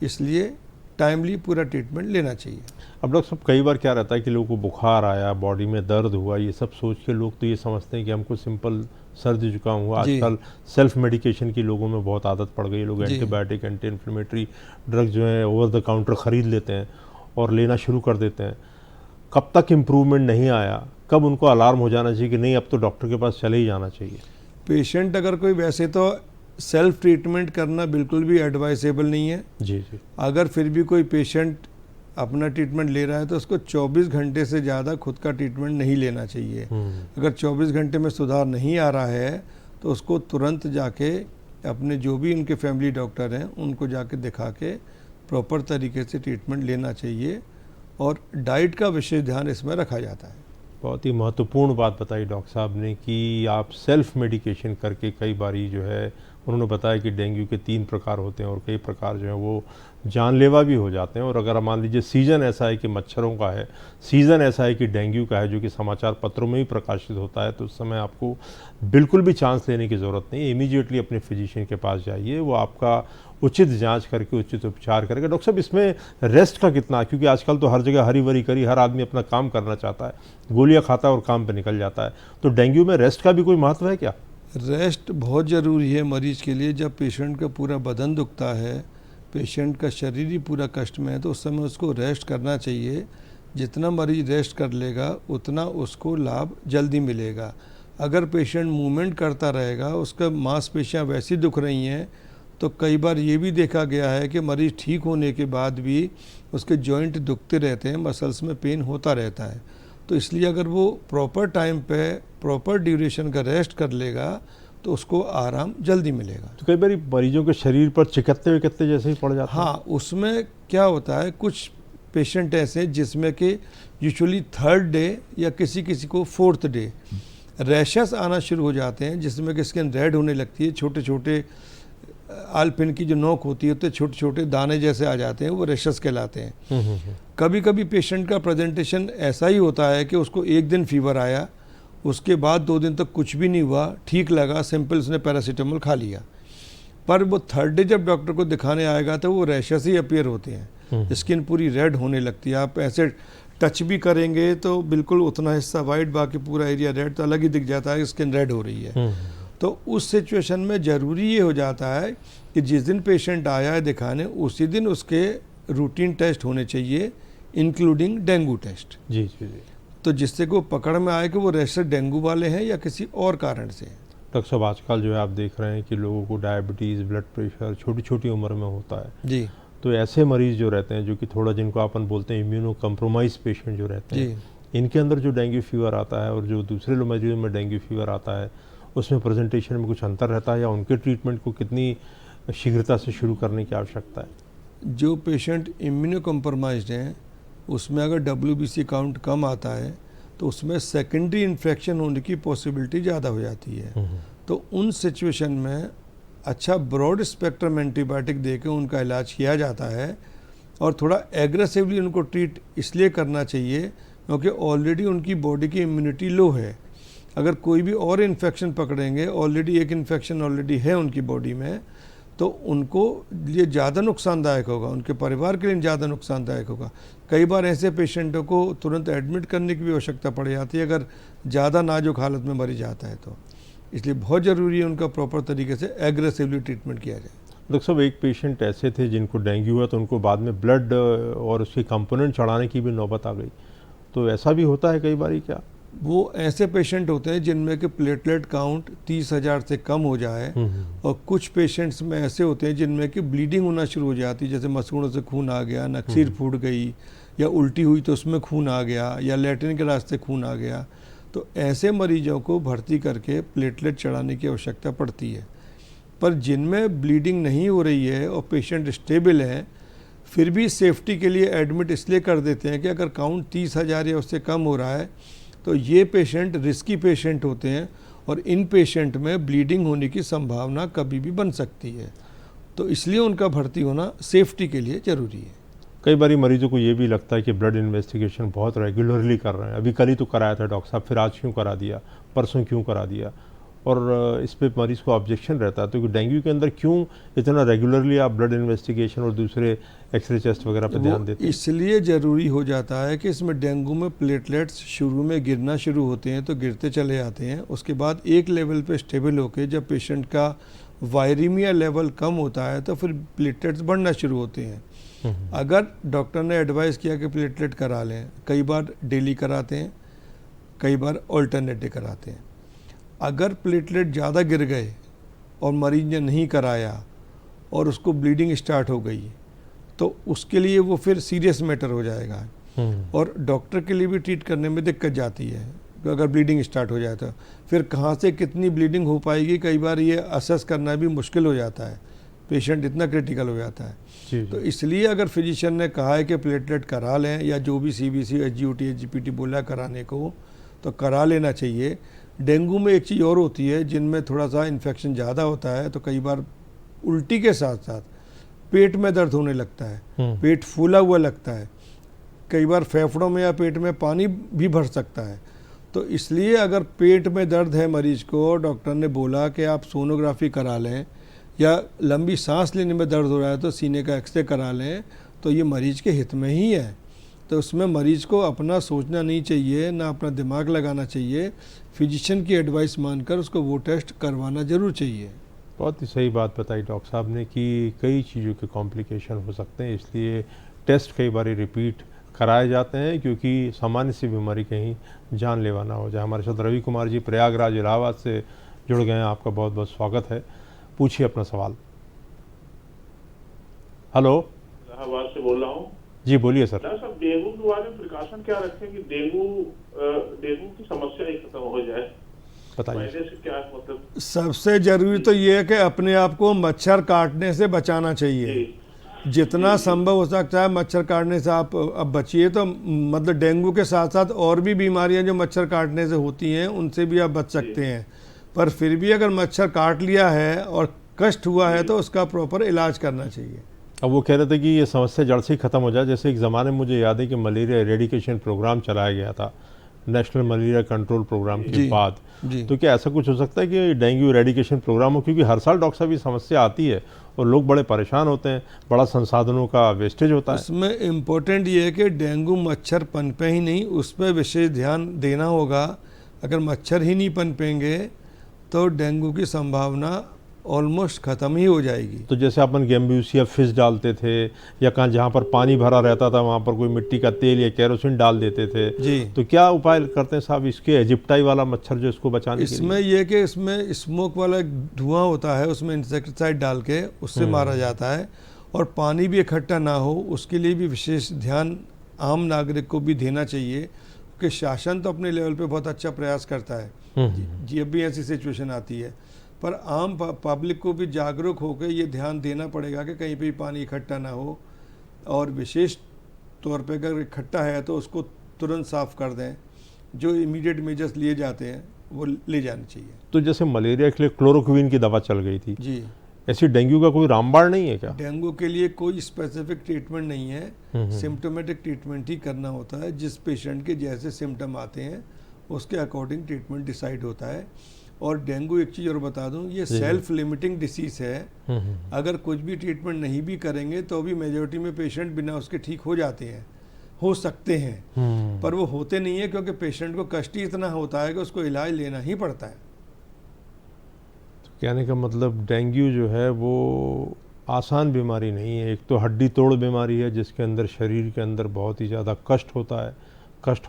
इसलिए टाइमली पूरा ट्रीटमेंट लेना चाहिए। अब डॉक्टर साहब कई बार क्या रहता है कि लोगों को बुखार आया, बॉडी में दर्द हुआ, ये सब सोच के लोग तो ये समझते हैं कि हमको सिंपल सर्दी जुकाम हुआ। जी। आजकल सेल्फ मेडिकेशन की लोगों में बहुत आदत पड़ गई है। लोग जी। एंटीबायोटिक, एंटी इन्फ्लेमेटरी ड्रग जो है ओवर द काउंटर ख़रीद लेते हैं और लेना शुरू कर देते हैं। कब तक इम्प्रूवमेंट नहीं आया, कब उनको अलार्म हो जाना चाहिए कि नहीं अब तो डॉक्टर के पास चले ही जाना चाहिए? पेशेंट अगर कोई, वैसे तो सेल्फ ट्रीटमेंट करना बिल्कुल भी एडवाइसेबल नहीं है। जी जी। अगर फिर भी कोई पेशेंट अपना ट्रीटमेंट ले रहा है तो उसको 24 घंटे से ज़्यादा खुद का ट्रीटमेंट नहीं लेना चाहिए। अगर 24 घंटे में सुधार नहीं आ रहा है तो उसको तुरंत जाके अपने जो भी उनके फैमिली डॉक्टर हैं उनको जाके दिखा के प्रॉपर तरीके से ट्रीटमेंट लेना चाहिए, और डाइट का विशेष ध्यान इसमें रखा जाता है। बहुत ही महत्वपूर्ण बात बताई डॉक्टर साहब ने कि आप सेल्फ मेडिकेशन करके कई बारी जो है, उन्होंने बताया कि डेंगू के 3 प्रकार होते हैं और कई प्रकार जो है वो जानलेवा भी हो जाते हैं। और अगर मान लीजिए सीज़न ऐसा है कि मच्छरों का है, सीज़न ऐसा है कि डेंगू का है, जो कि समाचार पत्रों में ही प्रकाशित होता है, तो उस समय आपको बिल्कुल भी चांस लेने की ज़रूरत नहीं है। इमीडिएटली अपने फिजिशियन के पास जाइए, वो आपका उचित जांच करके उचित उपचार करेगा। डॉक्टर साहब इसमें रेस्ट का कितना, क्योंकि आजकल तो हर जगह हरी भरी करी, हर आदमी अपना काम करना चाहता है, गोलियां खाता है और काम पे निकल जाता है, तो डेंगू में रेस्ट का भी कोई महत्व है क्या? रेस्ट बहुत ज़रूरी है मरीज के लिए। जब पेशेंट का पूरा बदन दुखता है, पेशेंट का शरीर ही पूरा कष्ट में है, तो उस समय उसको रेस्ट करना चाहिए। जितना मरीज रेस्ट कर लेगा उतना उसको लाभ जल्दी मिलेगा। अगर पेशेंट मूवमेंट करता रहेगा, उसका मांसपेशियां वैसी दुख रही हैं, तो कई बार ये भी देखा गया है कि मरीज ठीक होने के बाद भी उसके जॉइंट दुखते रहते हैं, मसल्स में पेन होता रहता है। तो इसलिए अगर वो प्रॉपर टाइम पे प्रॉपर ड्यूरेशन का रेस्ट कर लेगा तो उसको आराम जल्दी मिलेगा। तो कई बार मरीजों के शरीर पर चिकत्ते विकत्ते जैसे ही पड़ जाते हैं। हाँ, उसमें क्या होता है, कुछ पेशेंट ऐसे हैं जिसमें कि यूजुअली 3rd डे या किसी किसी को 4th डे रैशेस आना शुरू हो जाते हैं, जिसमें कि स्किन रेड होने लगती है। छोटे छोटे आलपिन की जो नोक होती है तो छोटे छोटे दाने जैसे आ जाते हैं, वो रैशेस कहलाते हैं। कभी कभी पेशेंट का प्रेजेंटेशन ऐसा ही होता है कि उसको 1 दिन फीवर आया, उसके बाद 2 दिन तक कुछ भी नहीं हुआ, ठीक लगा, सिंपल उसने पैरासीटामोल खा लिया, पर वो 3rd डे जब डॉक्टर को दिखाने आएगा तो वो रैशेस ही अपीयर होते हैं, स्किन पूरी रेड होने लगती है। आप ऐसे टच भी करेंगे तो बिल्कुल उतना हिस्सा वाइट, बाकी पूरा एरिया रेड, तो अलग ही दिख जाता है स्किन रेड हो रही है। तो उस सिचुएशन में ज़रूरी ये हो जाता है कि जिस दिन पेशेंट आया है दिखाने, उसी दिन उसके रूटीन टेस्ट होने चाहिए, इंक्लूडिंग डेंगू टेस्ट। जी जी जी। तो जिससे कि वो पकड़ में आए कि वो रैशेस डेंगू वाले हैं या किसी और कारण से। डॉक्टर साहब आजकल जो है आप देख रहे हैं कि लोगों को डायबिटीज़, ब्लड प्रेशर छोटी छोटी उम्र में होता है। जी। तो ऐसे मरीज़ जो रहते हैं, जो कि थोड़ा, जिनको अपन बोलते हैं इम्यूनो कम्प्रोमाइज पेशेंट जो रहते हैं, इनके अंदर जो डेंगू फीवर आता है और जो दूसरे मरीजों में डेंगू फीवर आता है, उसमें प्रेजेंटेशन में कुछ अंतर रहता है, या उनके ट्रीटमेंट को कितनी शीघ्रता से शुरू करने की आवश्यकता है? जो पेशेंट इम्यूनो कम्प्रोमाइज्ड हैं उसमें अगर WBC काउंट कम आता है तो उसमें सेकेंडरी इन्फेक्शन होने की पॉसिबिलिटी ज़्यादा हो जाती है। तो उन सिचुएशन में अच्छा ब्रॉड स्पेक्ट्रम एंटीबायोटिक देकर उनका इलाज किया जाता है, और थोड़ा एग्रेसिवली उनको ट्रीट इसलिए करना चाहिए क्योंकि ऑलरेडी उनकी बॉडी की इम्यूनिटी लो है। अगर कोई भी और इन्फेक्शन पकड़ेंगे, ऑलरेडी एक इन्फेक्शन ऑलरेडी है उनकी बॉडी में, तो उनको लिए ज़्यादा नुकसानदायक होगा, उनके परिवार के लिए ज़्यादा नुकसानदायक होगा। कई बार ऐसे पेशेंटों को तुरंत एडमिट करने की भी आवश्यकता पड़ जाती है अगर ज़्यादा नाजुक हालत में मरीज आता है तो। इसलिए बहुत ज़रूरी है उनका प्रॉपर तरीके से एग्रेसिवली ट्रीटमेंट किया जाए। डॉक्टर साहब एक पेशेंट ऐसे थे जिनको डेंगू हुआ, तो उनको बाद में ब्लड और उसके कंपोनेंट चढ़ाने की भी नौबत आ गई, तो ऐसा भी होता है कई बार क्या? वो ऐसे पेशेंट होते हैं जिनमें कि प्लेटलेट काउंट 30,000 से कम हो जाए, और कुछ पेशेंट्स में ऐसे होते हैं जिनमें कि ब्लीडिंग होना शुरू हो जाती है, जैसे मसूड़ों से खून आ गया, नक्सीर फूट गई, या उल्टी हुई तो उसमें खून आ गया, या लैट्रिन के रास्ते खून आ गया। तो ऐसे मरीजों को भर्ती करके प्लेटलेट चढ़ाने की आवश्यकता पड़ती है। पर जिनमें ब्लीडिंग नहीं हो रही है और पेशेंट स्टेबल हैं, फिर भी सेफ्टी के लिए एडमिट इसलिए कर देते हैं कि अगर काउंट 30,000 या उससे कम हो रहा है तो ये पेशेंट रिस्की पेशेंट होते हैं, और इन पेशेंट में ब्लीडिंग होने की संभावना कभी भी बन सकती है। तो इसलिए उनका भर्ती होना सेफ्टी के लिए ज़रूरी है। कई बार मरीजों को ये भी लगता है कि ब्लड इन्वेस्टिगेशन बहुत रेगुलरली कर रहे हैं, अभी कल ही तो कराया था डॉक्टर साहब, फिर आज क्यों करा दिया, परसों क्यों करा दिया, और इस पे मरीज़ को ऑब्जेक्शन रहता है, तो डेंगू के अंदर क्यों इतना रेगुलरली आप ब्लड इन्वेस्टिगेशन और दूसरे एक्सरे चेस्ट वगैरह पे ध्यान देते हैं? इसलिए ज़रूरी हो जाता है कि इसमें डेंगू में प्लेटलेट्स शुरू में गिरना शुरू होते हैं तो गिरते चले जाते हैं, उसके बाद एक लेवल पे स्टेबल होकर जब पेशेंट का वायरीमिया लेवल कम होता है तो फिर प्लेटलेट्स बढ़ना शुरू होते हैं। अगर डॉक्टर ने एडवाइस किया कि प्लेटलेट करा लें, कई बार डेली कराते हैं, कई बार ऑल्टरनेट डे कराते हैं। अगर प्लेटलेट ज़्यादा गिर गए और मरीज ने नहीं कराया और उसको ब्लीडिंग स्टार्ट हो गई तो उसके लिए वो फिर सीरियस मैटर हो जाएगा और डॉक्टर के लिए भी ट्रीट करने में दिक्कत जाती है। अगर ब्लीडिंग स्टार्ट हो जाए तो फिर कहाँ से कितनी ब्लीडिंग हो पाएगी, कई बार ये असेस करना भी मुश्किल हो जाता है, पेशेंट इतना क्रिटिकल हो जाता है। तो इसलिए अगर फिजिशियन ने कहा है कि प्लेटलेट करा लें या जो भी CBC, SGOT, SGPT बोला कराने को तो करा लेना चाहिए। डेंगू में एक चीज़ और होती है, जिनमें थोड़ा सा इन्फेक्शन ज़्यादा होता है तो कई बार उल्टी के साथ साथ पेट में दर्द होने लगता है, पेट फूला हुआ लगता है, कई बार फेफड़ों में या पेट में पानी भी भर सकता है। तो इसलिए अगर पेट में दर्द है मरीज को, डॉक्टर ने बोला कि आप सोनोग्राफी करा लें या लंबी सांस लेने में दर्द हो रहा है तो सीने का एक्सरे करा लें, तो ये मरीज के हित में ही है। तो उसमें मरीज को अपना सोचना नहीं चाहिए, ना अपना दिमाग लगाना चाहिए, फिजिशियन की एडवाइस मानकर उसको वो टेस्ट करवाना ज़रूर चाहिए। बहुत ही सही बात बताई डॉक्टर साहब ने कि कई चीज़ों के कॉम्प्लिकेशन हो सकते हैं, इसलिए टेस्ट कई बार रिपीट कराए जाते हैं क्योंकि सामान्य सी बीमारी कहीं जानलेवा ना हो जाए। हमारे साथ रवि कुमार जी प्रयागराज इलाहाबाद से जुड़ गए हैं, आपका बहुत बहुत स्वागत है। पूछिए अपना सवाल। हेलो, इलाहाबाद से बोल रहा हूँ जी, बोलिए सर। सर, डेंगू के बारे में प्रिकॉशन क्या रखें कि डेंगू की समस्या ही खत्म हो जाए? बताइए। पहले से क्या मतलब? सबसे ज़रूरी तो ये है कि अपने आप को मच्छर काटने से बचाना चाहिए। जितना संभव हो सकता है मच्छर काटने से आप अब बचिए। तो मतलब डेंगू के साथ साथ और भी बीमारियां जो मच्छर काटने से होती हैं उनसे भी आप बच सकते हैं, पर फिर भी अगर मच्छर काट लिया है और कष्ट हुआ है तो उसका प्रॉपर इलाज करना चाहिए। अब वो कह रहे थे कि ये समस्या जड़ से ही खत्म हो जाए। जैसे एक ज़माने में मुझे याद है कि मलेरिया एरेडिकेशन प्रोग्राम चलाया गया था, नेशनल मलेरिया कंट्रोल प्रोग्राम के बाद। तो क्या ऐसा कुछ हो सकता है कि डेंगू एरेडिकेशन प्रोग्राम हो? क्योंकि हर साल डॉक्टर साहब ये समस्या आती है और लोग बड़े परेशान होते हैं, बड़ा संसाधनों का वेस्टेज होता है। इसमें इम्पोर्टेंट ये है कि डेंगू मच्छर पनपे ही नहीं, उस पर विशेष ध्यान देना होगा। अगर मच्छर ही नहीं पनपेंगे तो डेंगू की संभावना ऑलमोस्ट ख़त्म ही हो जाएगी। तो जैसे अपन गेम्ब्यूसिया फिश डालते थे या कहाँ जहाँ पर पानी भरा रहता था वहाँ पर कोई मिट्टी का तेल या केरोसिन डाल देते थे जी, तो क्या उपाय करते हैं साहब इसके इजिप्टाई वाला मच्छर जो इसको बचाने के लिए? इसमें यह कि इसमें स्मोक वाला धुआं होता है, उसमें इंसेक्टिसाइड डाल के उससे मारा जाता है और पानी भी इकट्ठा ना हो उसके लिए भी विशेष ध्यान आम नागरिक को भी देना चाहिए कि शासन तो अपने लेवल पे बहुत अच्छा प्रयास करता है जब भी ऐसी सिचुएशन आती है, पर आम पब्लिक को भी जागरूक होकर ये ध्यान देना पड़ेगा कि कहीं पे पानी इकट्ठा ना हो और विशेष तौर पे अगर इकट्ठा है तो उसको तुरंत साफ़ कर दें। जो इमीडिएट मेजर्स लिए जाते हैं वो ले जाने चाहिए। तो जैसे मलेरिया के लिए क्लोरोक्विन की दवा चल गई थी जी, ऐसी डेंगू का कोई रामबाण नहीं है क्या? डेंगू के लिए कोई स्पेसिफिक ट्रीटमेंट नहीं है, सिम्टोमेटिक ट्रीटमेंट ही करना होता है। जिस पेशेंट के जैसे सिम्टम आते हैं उसके अकॉर्डिंग ट्रीटमेंट डिसाइड होता है। और डेंगू एक चीज़ और बता दूं, ये सेल्फ लिमिटिंग डिसीज़ है। अगर कुछ भी ट्रीटमेंट नहीं भी करेंगे तो भी मेजॉरिटी में पेशेंट बिना उसके ठीक हो जाते हैं, हो सकते हैं, पर वो होते नहीं है क्योंकि पेशेंट को कष्ट ही इतना होता है कि उसको इलाज लेना ही पड़ता है। तो कहने का मतलब डेंगू जो है वो आसान बीमारी नहीं है। एक तो हड्डी तोड़ बीमारी है जिसके अंदर शरीर के अंदर बहुत ही ज़्यादा कष्ट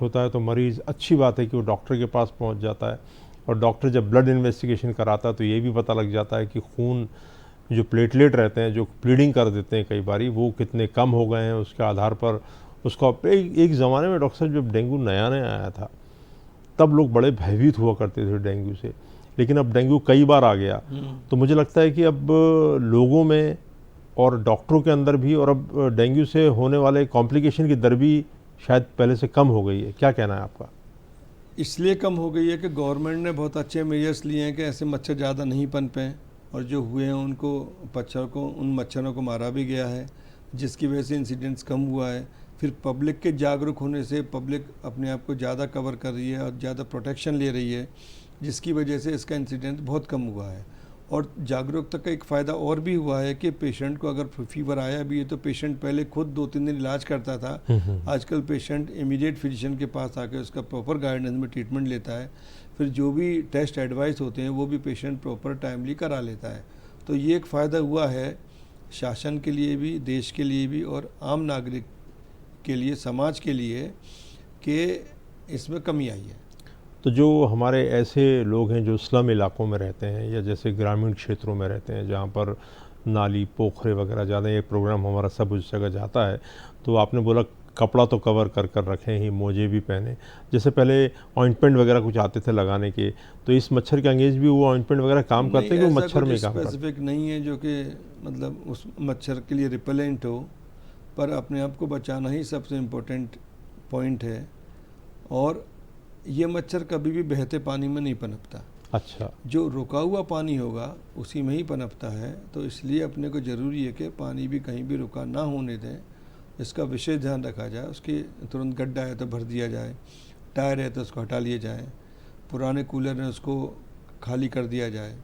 होता है तो मरीज़, अच्छी बात है कि वो डॉक्टर के पास पहुंच जाता है और डॉक्टर जब ब्लड इन्वेस्टिगेशन कराता है तो ये भी पता लग जाता है कि खून जो प्लेटलेट रहते हैं जो ब्लीडिंग कर देते हैं कई बारी, वो कितने कम हो गए हैं। उसके आधार पर उसका एक ज़माने में डॉक्टर साहब जब डेंगू नया आया था तब लोग बड़े भयभीत हुआ करते थे डेंगू से, लेकिन अब डेंगू कई बार आ गया तो मुझे लगता है कि अब लोगों में और डॉक्टरों के अंदर भी और अब डेंगू से होने वाले कॉम्प्लिकेशन की दर भी शायद पहले से कम हो गई है। क्या कहना है आपका? इसलिए कम हो गई है कि गवर्नमेंट ने बहुत अच्छे मेजर्स लिए हैं कि ऐसे मच्छर ज़्यादा नहीं पनपें और जो हुए हैं उन मच्छरों को मारा भी गया है, जिसकी वजह से इंसिडेंट्स कम हुआ है। फिर पब्लिक के जागरूक होने से पब्लिक अपने आप को ज़्यादा कवर कर रही है और ज़्यादा प्रोटेक्शन ले रही है जिसकी वजह से इसका इंसिडेंस बहुत कम हुआ है। और जागरूकता का एक फ़ायदा और भी हुआ है कि पेशेंट को अगर फीवर आया भी है तो पेशेंट पहले खुद 2-3 दिन इलाज करता था, आजकल पेशेंट इमीडिएट फिजिशियन के पास आके उसका प्रॉपर गाइडेंस में ट्रीटमेंट लेता है, फिर जो भी टेस्ट एडवाइस होते हैं वो भी पेशेंट प्रॉपर टाइमली करा लेता है। तो ये एक फ़ायदा हुआ है शासन के लिए भी, देश के लिए भी और आम नागरिक के लिए, समाज के लिए, कि इसमें कमी आई है। तो जो हमारे ऐसे लोग हैं जो स्लम इलाकों में रहते हैं या जैसे ग्रामीण क्षेत्रों में रहते हैं जहाँ पर नाली पोखरे वगैरह ज़्यादा, ये प्रोग्राम हमारा सब उस जगह जाता है, तो आपने बोला कपड़ा तो कवर कर कर रखें ही, मोजे भी पहने। जैसे पहले ऑइंटमेंट वगैरह कुछ आते थे लगाने के, तो इस मच्छर के अंगेज भी वो ऑइंटमेंट वगैरह काम करते हैं कि वो मच्छर में काम करते हैं? स्पेसिफिक नहीं है जो कि मतलब उस मच्छर के लिए रिपेलेंट हो, पर अपने आप को बचाना ही सबसे इम्पोर्टेंट पॉइंट है। और ये मच्छर कभी भी बहते पानी में नहीं पनपता। अच्छा, जो रुका हुआ पानी होगा उसी में ही पनपता है। तो इसलिए अपने को ज़रूरी है कि पानी भी कहीं भी रुका ना होने दें, इसका विशेष ध्यान रखा जाए। उसके तुरंत गड्ढा है तो भर दिया जाए, टायर है तो उसको हटा लिए जाए, पुराने कूलर है उसको खाली कर दिया जाए,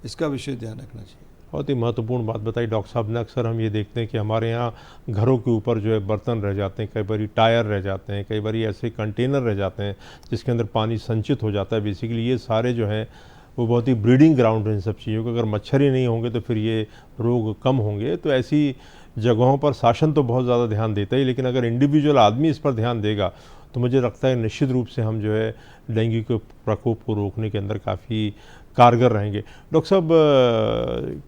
इसका विशेष ध्यान रखना चाहिए। बहुत ही महत्वपूर्ण बात बताई डॉक्टर साहब ने। अक्सर हम ये देखते हैं कि हमारे यहाँ घरों के ऊपर जो है बर्तन रह जाते हैं, कई बार टायर रह जाते हैं, कई बार ऐसे कंटेनर रह जाते हैं जिसके अंदर पानी संचित हो जाता है। बेसिकली ये सारे जो हैं वो बहुत ही ब्रीडिंग ग्राउंड है इन सब चीज़ों के। अगर मच्छर ही नहीं होंगे तो फिर ये रोग कम होंगे। तो ऐसी जगहों पर शासन तो बहुत ज़्यादा ध्यान देता ही, लेकिन अगर इंडिविजुअल आदमी इस पर ध्यान देगा तो मुझे लगता है निश्चित रूप से हम जो है डेंगू के प्रकोप को रोकने के अंदर काफ़ी कारगर रहेंगे। डॉक्टर साहब,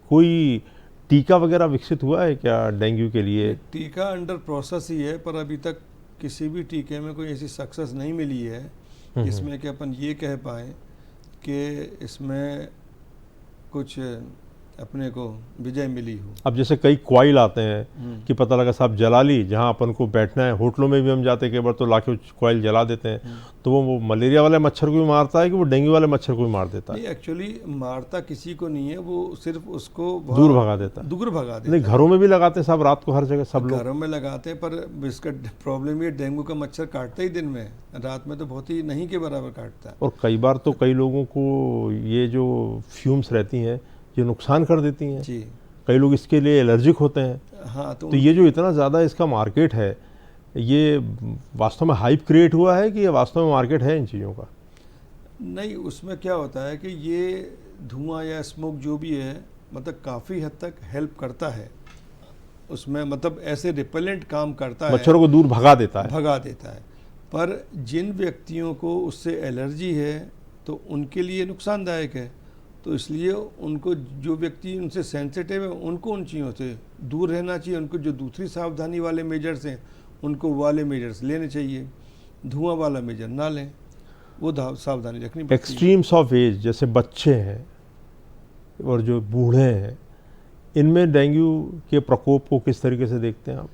कोई टीका वगैरह विकसित हुआ है क्या डेंगू के लिए? टीका अंडर प्रोसेस ही है, पर अभी तक किसी भी टीके में कोई ऐसी सक्सेस नहीं मिली है जिसमें कि अपन ये कह पाएँ कि इसमें कुछ अपने को विजय मिली हो। अब जैसे कई कॉइल आते हैं कि पता लगा साहब जला ली, जहाँ अपन को बैठना है, होटलों में भी हम जाते हैं कई बार तो लाके कॉइल जला देते हैं, तो वो मलेरिया वाले मच्छर को भी मारता है कि वो डेंगू वाले मच्छर को भी मार देता है? नहीं, एक्चुअली मारता किसी को नहीं है, वो सिर्फ उसको दूर भगा देता है। दूर भगा देता नहीं, घरों में भी लगाते हैं साहब, रात को हर जगह सब लोग घरों में लगाते हैं, पर इसका प्रॉब्लम ये डेंगू का मच्छर काटता ही दिन में, रात में तो बहुत ही नहीं के बराबर काटता है। और कई बार तो कई लोगों को ये जो फ्यूम्स रहती हैं ये नुकसान कर देती हैं जी। कई लोग इसके लिए एलर्जिक होते हैं। हाँ, तो ये जो इतना ज़्यादा इसका मार्केट है, ये वास्तव में हाइप क्रिएट हुआ है कि ये वास्तव में मार्केट है इन चीज़ों का? नहीं, उसमें क्या होता है कि ये धुआं या स्मोक जो भी है मतलब काफ़ी हद तक हेल्प करता है उसमें, मतलब ऐसे रिपेलेंट काम करता है, मच्छरों को दूर भगा देता है। पर जिन व्यक्तियों को उससे एलर्जी है तो उनके लिए नुकसानदायक है। तो इसलिए उनको, जो व्यक्ति उनसे सेंसिटिव है, उनको उन चीज़ों से दूर रहना चाहिए। उनको जो दूसरी सावधानी वाले मेजर्स हैं उनको वाले मेजर्स लेने चाहिए, धुआं वाला मेजर ना लें, वो सावधानी रखनी पड़ती है। एक्सट्रीम्स ऑफ एज जैसे बच्चे हैं और जो बूढ़े हैं, इनमें डेंगू के प्रकोप को किस तरीके से देखते हैं आप?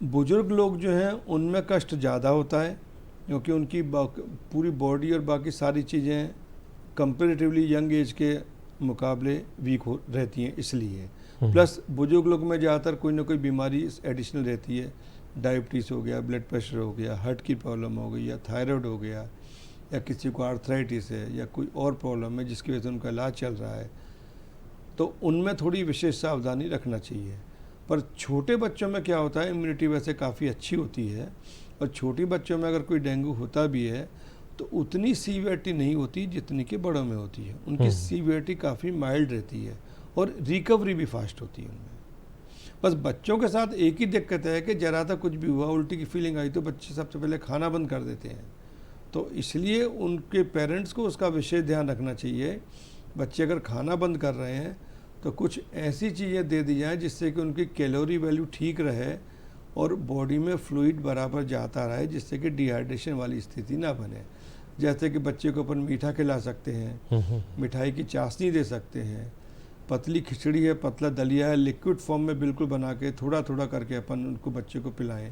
बुजुर्ग लोग जो हैं उनमें कष्ट ज़्यादा होता है क्योंकि उनकी पूरी बॉडी और बाकी सारी चीज़ें कंपेरेटिवली यंग एज के मुकाबले वीक हो रहती हैं, इसलिए। प्लस बुजुर्ग लोग में ज़्यादातर कोई ना कोई बीमारी एडिशनल रहती है, डायबिटीज़ हो गया, ब्लड प्रेशर हो गया, हार्ट की प्रॉब्लम हो गई, या थायराइड हो गया, या किसी को आर्थराइटिस है या कोई और प्रॉब्लम है जिसकी वजह से उनका इलाज चल रहा है, तो उनमें थोड़ी विशेष सावधानी रखना चाहिए। पर छोटे बच्चों में क्या होता है, इम्यूनिटी वैसे काफ़ी अच्छी होती है, और छोटे बच्चों में अगर कोई डेंगू होता भी है तो उतनी सीवियरिटी नहीं होती जितनी कि बड़ों में होती है। उनकी सीवियरिटी काफ़ी माइल्ड रहती है और रिकवरी भी फास्ट होती है उनमें। बस बच्चों के साथ एक ही दिक्कत है कि जरा सा कुछ भी हुआ, उल्टी की फीलिंग आई तो बच्चे सबसे पहले खाना बंद कर देते हैं। तो इसलिए उनके पेरेंट्स को उसका विशेष ध्यान रखना चाहिए। बच्चे अगर खाना बंद कर रहे हैं तो कुछ ऐसी चीज़ें दे दी जाएँ जिससे कि उनकी कैलोरी वैल्यू ठीक रहे और बॉडी में फ्लूइड बराबर जाता रहे, जिससे कि डिहाइड्रेशन वाली स्थिति ना बने। जैसे कि बच्चे को अपन मीठा खिला सकते हैं, मिठाई की चाशनी दे सकते हैं, पतली खिचड़ी है, पतला दलिया है, लिक्विड फॉर्म में बिल्कुल बना के थोड़ा थोड़ा करके अपन उनको बच्चे को पिलाएं।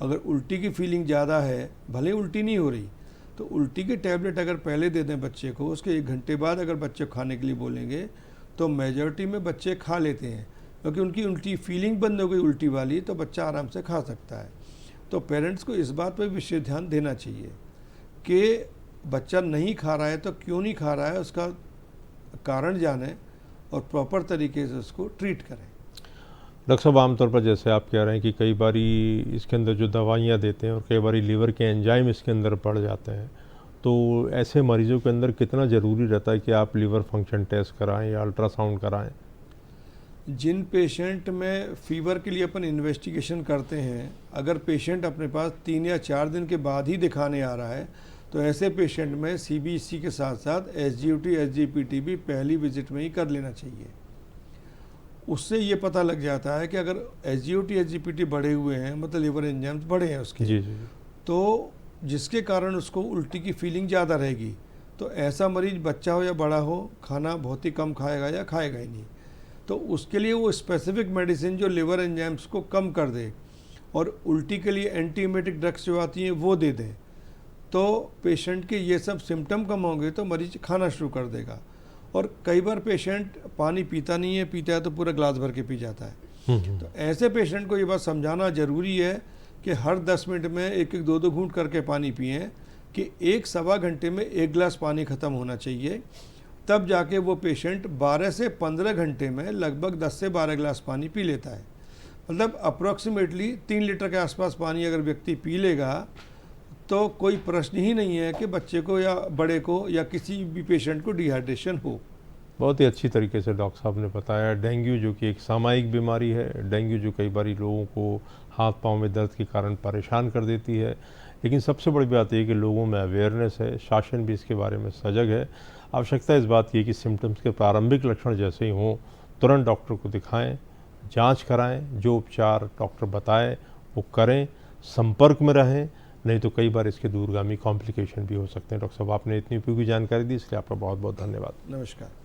अगर उल्टी की फीलिंग ज़्यादा है, भले उल्टी नहीं हो रही, तो उल्टी के टैबलेट अगर पहले दे दें बच्चे को, उसके 1 घंटे बाद अगर बच्चे खाने के लिए बोलेंगे तो मेजॉरिटी में बच्चे खा लेते हैं, क्योंकि उनकी उल्टी फीलिंग बंद हो गई उल्टी वाली, तो बच्चा आराम से खा सकता है। तो पेरेंट्स को इस बात पर विशेष ध्यान देना चाहिए कि बच्चा नहीं खा रहा है तो क्यों नहीं खा रहा है, उसका कारण जाने और प्रॉपर तरीके से उसको ट्रीट करें। डॉक्टर साहब, आमतौर पर जैसे आप कह रहे हैं कि कई बारी इसके अंदर जो दवाइयाँ देते हैं और कई बारी लीवर के एंजाइम इसके अंदर बढ़ जाते हैं, तो ऐसे मरीजों के अंदर कितना ज़रूरी रहता है कि आप लीवर फंक्शन टेस्ट कराएं या अल्ट्रासाउंड कराएं? जिन पेशेंट में फीवर के लिए अपन इन्वेस्टिगेशन करते हैं, अगर पेशेंट अपने पास 3 या 4 दिन के बाद ही दिखाने आ रहा है तो ऐसे पेशेंट में CBC के साथ साथ SGOT SGPT भी पहली विजिट में ही कर लेना चाहिए। उससे ये पता लग जाता है कि अगर SGOT SGPT बढ़े हुए हैं, मतलब लिवर एंजाइम्स बढ़े हैं उसके, जी जी। तो जिसके कारण उसको उल्टी की फीलिंग ज़्यादा रहेगी, तो ऐसा मरीज बच्चा हो या बड़ा हो खाना बहुत ही कम खाएगा या खाएगा ही नहीं। तो उसके लिए वो स्पेसिफिक मेडिसिन जो लिवर एंजाइम्स को कम कर दे और उल्टी के लिए एंटीएमेटिक ड्रग्स जो आती हैं वो दे दें, तो पेशेंट के ये सब सिम्टम कम होंगे तो मरीज खाना शुरू कर देगा। और कई बार पेशेंट पानी पीता नहीं है, पीता है तो पूरा ग्लास भर के पी जाता है। तो ऐसे पेशेंट को ये बात समझाना जरूरी है कि हर 10 मिनट में 1-1 2-2 घूंट करके पानी पिएं, कि 1-1.25 घंटे में 1 गिलास पानी ख़त्म होना चाहिए। तब जाके वो पेशेंट 12 से 15 घंटे में लगभग 10 से 12 गिलास पानी पी लेता है। मतलब अप्रॉक्सीमेटली 3 लीटर के आसपास पानी अगर व्यक्ति पी लेगा तो कोई प्रश्न ही नहीं है कि बच्चे को या बड़े को या किसी भी पेशेंट को डिहाइड्रेशन हो। बहुत ही अच्छी तरीके से डॉक्टर साहब ने बताया। डेंगू जो कि एक सामयिक बीमारी है, डेंगू जो कई बार लोगों को हाथ पांव में दर्द के कारण परेशान कर देती है, लेकिन सबसे बड़ी बात यह है कि लोगों में अवेयरनेस है, शासन भी इसके बारे में सजग है। आवश्यकता इस बात की है कि सिम्टम्स के प्रारंभिक लक्षण जैसे ही हों तुरंत डॉक्टर को दिखाएं, जांच कराएं, जो उपचार डॉक्टर बताए वो करें, संपर्क में रहें, नहीं तो कई बार इसके दूरगामी कॉम्प्लिकेशन भी हो सकते हैं। डॉक्टर साहब, आपने इतनी उपयोगी जानकारी दी, इसलिए आपका बहुत बहुत धन्यवाद। नमस्कार।